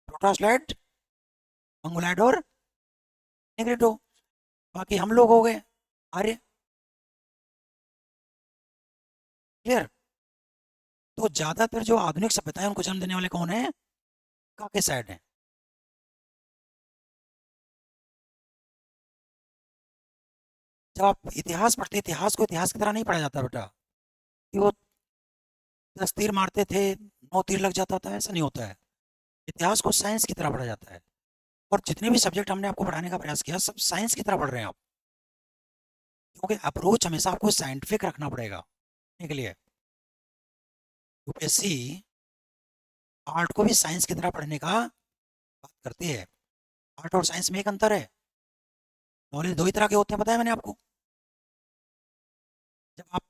प्रोटोस्लाइड, मंगोलाइड और निग्रेटो। बाकी हम लोग हो गए आर्य। क्लियर? तो ज़्यादातर जो आधुनिक सभ्यता है उनको जन्म देने वाले कौन है? काकेसाइड है। जब आप इतिहास पढ़ते, इतिहास को इतिहास की तरह नहीं पढ़ा जाता बेटा कि वो 10 तीर मारते थे, 9 तीर लग जाता था, ऐसा नहीं होता है। इतिहास को साइंस की तरह पढ़ा जाता है। और जितने भी सब्जेक्ट हमने आपको पढ़ाने का प्रयास किया, सब साइंस की तरह पढ़ रहे हैं आप। क्योंकि अप्रोच हमेशा आपको साइंटिफिक रखना पड़ेगा के लिए। यूपीएससी आर्ट को भी साइंस की तरह पढ़ने का बात करती है। आर्ट और साइंस में एक अंतर है। नॉलेज दो ही तरह के होते हैं, बताया मैंने आपको। जब आप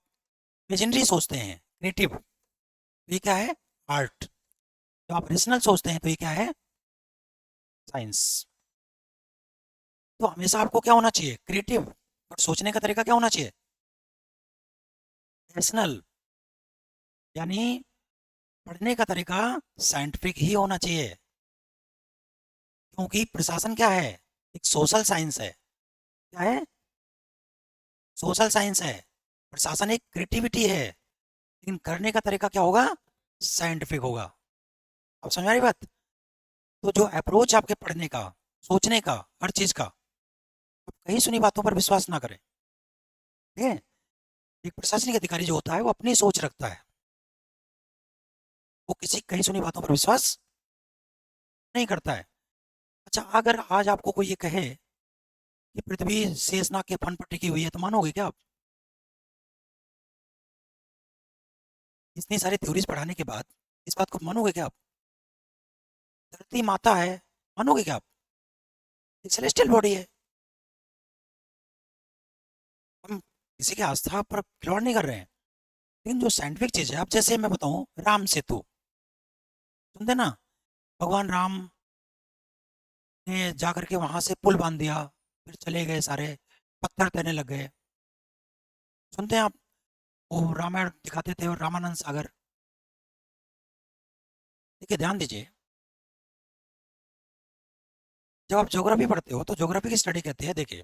इमेजिनरी सोचते हैं, क्रिएटिव, तो ये क्या है? आर्ट। जब आप रेशनल सोचते हैं तो ये क्या है? साइंस। तो हमेशा आपको क्या होना चाहिए? क्रिएटिव। बट सोचने का तरीका क्या होना चाहिए? रेशनल। यानी पढ़ने का तरीका साइंटिफिक ही होना चाहिए। क्योंकि प्रशासन क्या है? एक सोशल साइंस है। क्या है? सोशल साइंस है। प्रशासन एक क्रिएटिविटी है, लेकिन करने का तरीका क्या होगा? साइंटिफिक होगा। अब समझ आ रही बात? तो जो अप्रोच आपके पढ़ने का, सोचने का, हर चीज का, आप कहीं सुनी बातों पर विश्वास ना करें। ठीक है? एक प्रशासनिक अधिकारी जो होता है वो अपनी सोच रखता है, वो किसी कहीं सुनी बातों पर विश्वास नहीं करता है। अच्छा, अगर आज आपको कोई ये कहे कि पृथ्वी शेषनाग के फन पर टिकी हुई है, तो मानोगे क्या आप? इतनी सारी थ्योरीज पढ़ाने के बाद इस बात को मानोगे क्या आप? धरती माता है, मानोगे क्या आप? एक सेलेस्टियल बॉडी है। हम किसी की आस्था पर खिलवाड़ नहीं कर रहे हैं। लेकिन जो साइंटिफिक चीज है, अब जैसे मैं बताऊं, राम सेतु सुनते ना? भगवान राम ने जा करके वहां से पुल बांध दिया, फिर चले गए सारे, पत्थर तैरने लग गए। सुनते हैं आप? वो रामायण दिखाते थे और रामानंद सागर। देखिए ध्यान दीजिए, जब आप ज्योग्राफी पढ़ते हो तो ज्योग्राफी की स्टडी कहती है, देखिए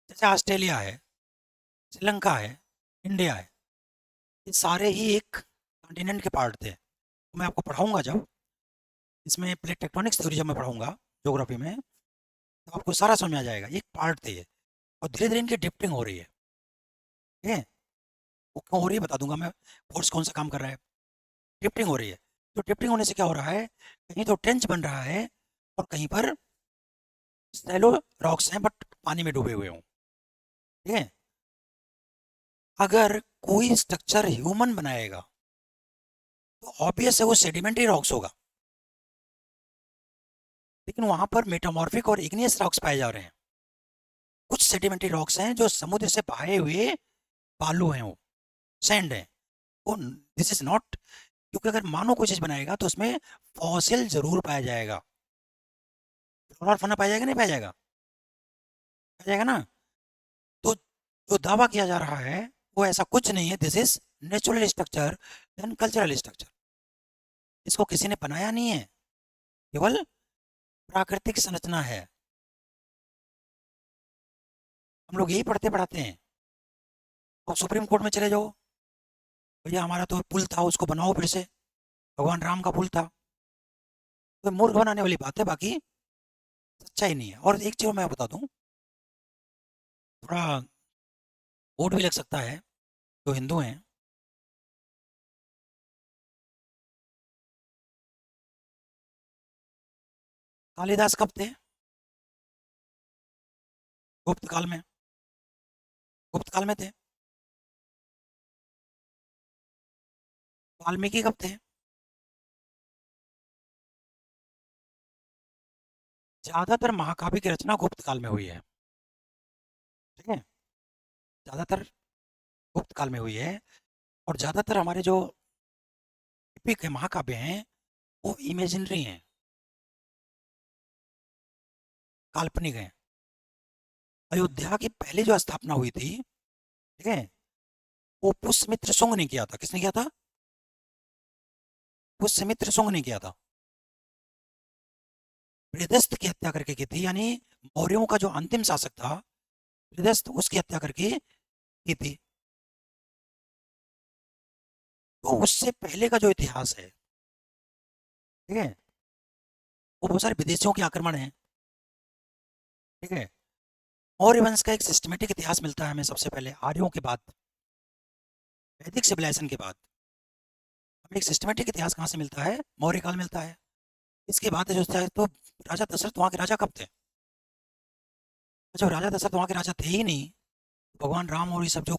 जैसे ऑस्ट्रेलिया है, श्रीलंका है, इंडिया है, ये सारे ही एक कॉन्टिनेंट के पार्ट थे। मैं आपको पढ़ाऊंगा जब, इसमें प्लेट टेक्टोनिक्स थ्योरी जब मैं पढ़ाऊंगा ज्योग्राफी में, तो आपको सारा समझ में आ जाएगा। ये एक पार्ट थे ये, और धीरे धीरे इनकी डिफ्टिंग हो रही है। ठीक है? वो क्यों हो रही है बता दूंगा मैं। फोर्स कौन सा काम कर रहा है? ड्रिफ्टिंग हो रही है। तो ड्रिफ्टिंग होने से क्या हो रहा है? कहीं तो ट्रेंच बन रहा है, और कहीं पर शैलो रॉक्स हैं बट पानी में डूबे हुए हों। ठीक है? अगर कोई स्ट्रक्चर ह्यूमन बनाएगा तो ऑब्वियस है वो सेडिमेंट्री रॉक्स होगा, लेकिन वहां पर मेटामॉर्फिक और इग्नियस रॉक्स पाए जा रहे हैं। कुछ सेडिमेंट्री रॉक्स हैं जो समुद्र से बहाए हुए बालू हैं, वो सैंड है। वो दिस इज नॉट, क्योंकि अगर मानो कोई चीज बनाएगा तो उसमें फॉसिल जरूर पाया जाएगा। फ्लोरा और फौना पाया जाएगा, नहीं पाया जाएगा? पाया जाएगा ना। तो जो दावा किया जा रहा है वो ऐसा कुछ नहीं है, this is natural structure then cultural structure. इसको किसी ने बनाया नहीं है, केवल प्राकृतिक संरचना है। हम लोग यही पढ़ते पढ़ाते हैं। और सुप्रीम कोर्ट में चले जाओ, भैया हमारा तो पुल था उसको बनाओ फिर से, भगवान राम का पुल था। तो मूर्ख बनाने वाली बात है, बाकी सच्चाई नहीं है। और एक चीज मैं बता दूं, थोड़ा वोट भी लग सकता है, जो हिंदू हैं। कालिदास कब थे? गुप्त काल में। गुप्त काल में थे। वाल्मीकि कब थे? ज्यादातर महाकाव्य की रचना गुप्त काल में हुई है, ठीक है? ज्यादातर गुप्त काल में हुई है। और ज्यादातर हमारे जो एपिक है, महाकाव्य हैं, वो इमेजिनरी हैं, काल्पनिक हैं। अयोध्या की पहली जो स्थापना हुई थी, ठीक है, वो पुष्यमित्र शुंग ने किया था। किसने किया था? पुष्यमित्र शुंग ने किया था। बृहदस्थ की हत्या करके की थी, यानी मौर्यों का जो अंतिम शासक था बृहदस्थ, उसकी हत्या करके की थी। तो उससे पहले का जो इतिहास है, ठीक है, वो बहुत सारे विदेशियों के आक्रमण है, ठीक है। मौर्य वंश का एक सिस्टमेटिक इतिहास मिलता है हमें सबसे पहले आर्यों के बाद, वैदिक सिविलाइजेशन के बाद। हमें एक सिस्टमेटिक इतिहास कहाँ से मिलता है? मौर्य काल मिलता है। इसके बाद जो है तो राजा दशरथ वहाँ के राजा कब थे? अच्छा, राजा दशरथ वहाँ के राजा थे ही नहीं, भगवान राम और ये सब जो,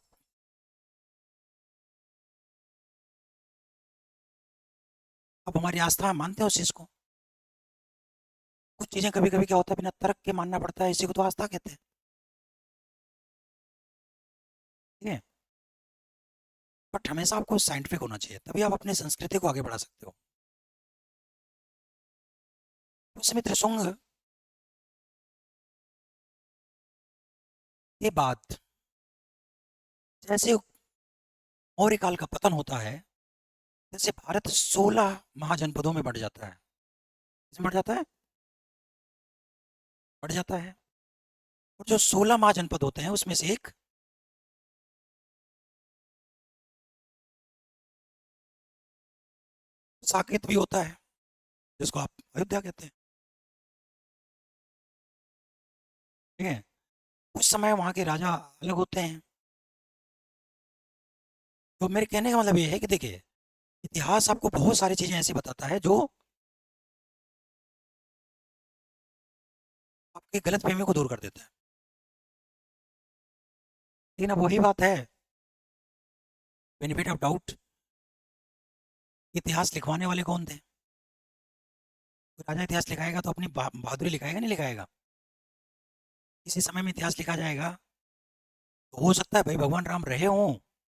अब हमारी आस्था में मानते हैं उस चीज़ को। कुछ चीज़ें कभी कभी क्या होता है, बिना तर्क के मानना पड़ता है, इसी को तो आस्था कहते हैं, ठीक है। बट हमेशा आपको साइंटिफिक होना चाहिए, तभी आप अपनी संस्कृति को आगे बढ़ा सकते हो। पुष्यमित्र शुंग के बाद जैसे मौर्य काल का पतन होता है, जैसे भारत 16 महाजनपदों में बढ़ जाता है। इसमें बढ़ जाता है, बढ़ जाता है। और जो 16 महाजनपद होते हैं उसमें से एक साकेत भी होता है, जिसको आप अयोध्या कहते हैं, ठीक है। उस समय वहाँ के राजा अलग होते हैं। तो मेरे कहने का मतलब ये है कि देखिए, इतिहास आपको बहुत सारी चीजें ऐसी बताता है जो आपकी गलतफहमी को दूर कर देता है। लेकिन अब वही बात है, बेनिफिट ऑफ डाउट, इतिहास लिखवाने वाले कौन थे? कोई राजा इतिहास लिखाएगा तो अपनी बहादुरी लिखाएगा, नहीं लिखाएगा? इसी समय में इतिहास लिखा जाएगा तो हो सकता है भाई भगवान राम रहे हों,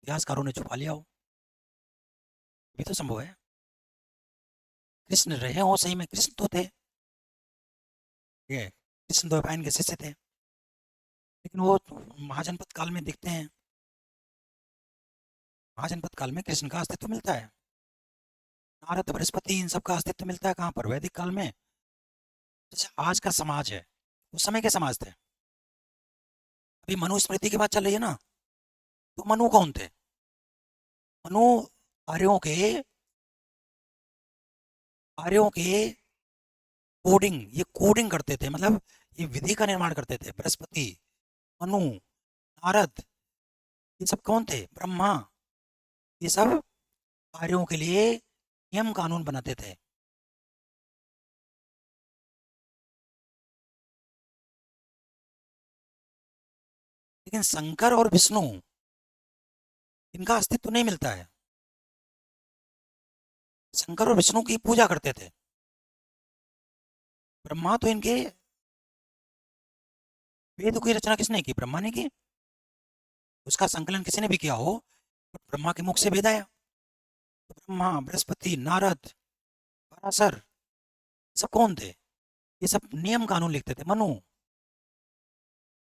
इतिहासकारों ने छुपा लिया हो, ये तो संभव है। कृष्ण रहे हों, सही में कृष्ण तो थे, ठीक है, कृष्ण द्वैपायन के शिष्य थे, लेकिन वो महाजनपद काल में दिखते हैं। महाजनपद काल में कृष्ण का अस्तित्व मिलता है, नारद बृहस्पति इन सब का अस्तित्व मिलता है कहाँ पर? वैदिक काल में। जैसे आज का समाज है, उस समय के समाज थे। अभी मनुस्मृति की बात चल रही है ना, तो मनु कौन थे? मनु आर्यों के, आर्यों के कोडिंग, ये कोडिंग करते थे, मतलब ये विधि का निर्माण करते थे। बृहस्पति, मनु, नारद, ये सब कौन थे? ब्रह्मा, ये सब आर्यों के लिए नियम कानून बनाते थे। लेकिन शंकर और विष्णु इनका अस्तित्व नहीं मिलता है। शंकर और विष्णु की पूजा करते थे। ब्रह्मा तो इनके वेद की रचना किसने की? ब्रह्मा ने की। उसका संकलन किसी ने भी किया हो, तो ब्रह्मा के मुख से वेद आया। तो ब्रह्मा, बृहस्पति, नारद, पराशर, सब कौन थे? ये सब नियम कानून लिखते थे। मनु,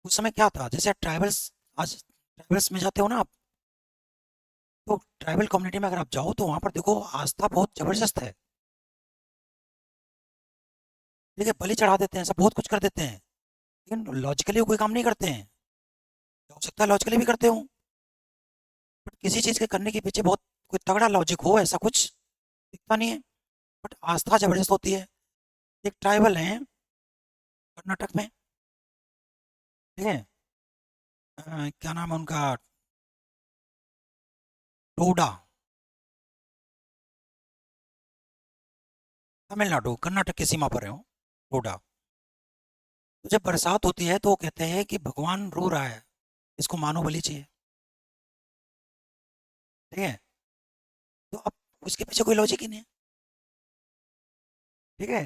उस समय क्या था, जैसे ट्राइबल्स, आज ट्राइबल्स में जाते हो ना आप, तो ट्राइबल कम्युनिटी में अगर आप जाओ तो वहां पर देखो आस्था बहुत जबरदस्त है। ठीक है, बलि चढ़ा देते हैं, सब बहुत कुछ कर देते हैं, लेकिन लॉजिकली कोई काम नहीं करते हैं। हो सकता है लॉजिकली भी करते हो, बट किसी चीज के करने के पीछे बहुत कोई तगड़ा लॉजिक हो, ऐसा कुछ दिखता नहीं है। बट आस्था जबरदस्त होती है। एक ट्राइबल है कर्नाटक में, ठीक है, क्या नाम है उनका, टोडा, तमिलनाडु कर्नाटक की सीमा पर है वो, टोडा। तो जब बरसात होती है तो वो कहते हैं कि भगवान रो रहा है, इसको मानो बलि चाहिए। ठीक है, तो अब उसके पीछे कोई लॉजिक ही नहीं है। ठीक है,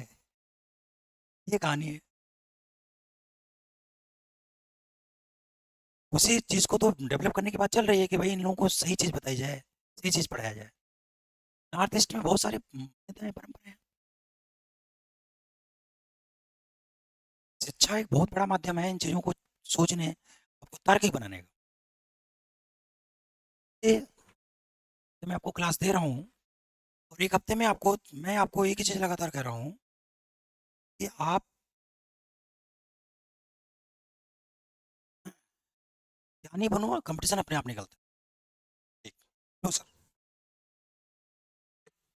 ये कहानी है। उसी चीज को तो डेवलप करने की बात चल रही है कि भाई इन लोगों को सही चीज बताई जाए, सही चीज पढ़ाया जाए। नॉर्थ ईस्ट में बहुत सारे मान्यताएं, परंपराएं हैं। शिक्षा एक बहुत बड़ा माध्यम है इन चीजों को सोचने, आपको तार्किक बनाने का। ये मैं आपको क्लास दे रहा हूँ, और एक हफ्ते में आपको, मैं आपको एक ही चीज लगातार कह रहा हूँ कि आप ज्ञानी बनो, कंपटीशन अपने आप निकलता है। ठीक, लो सर।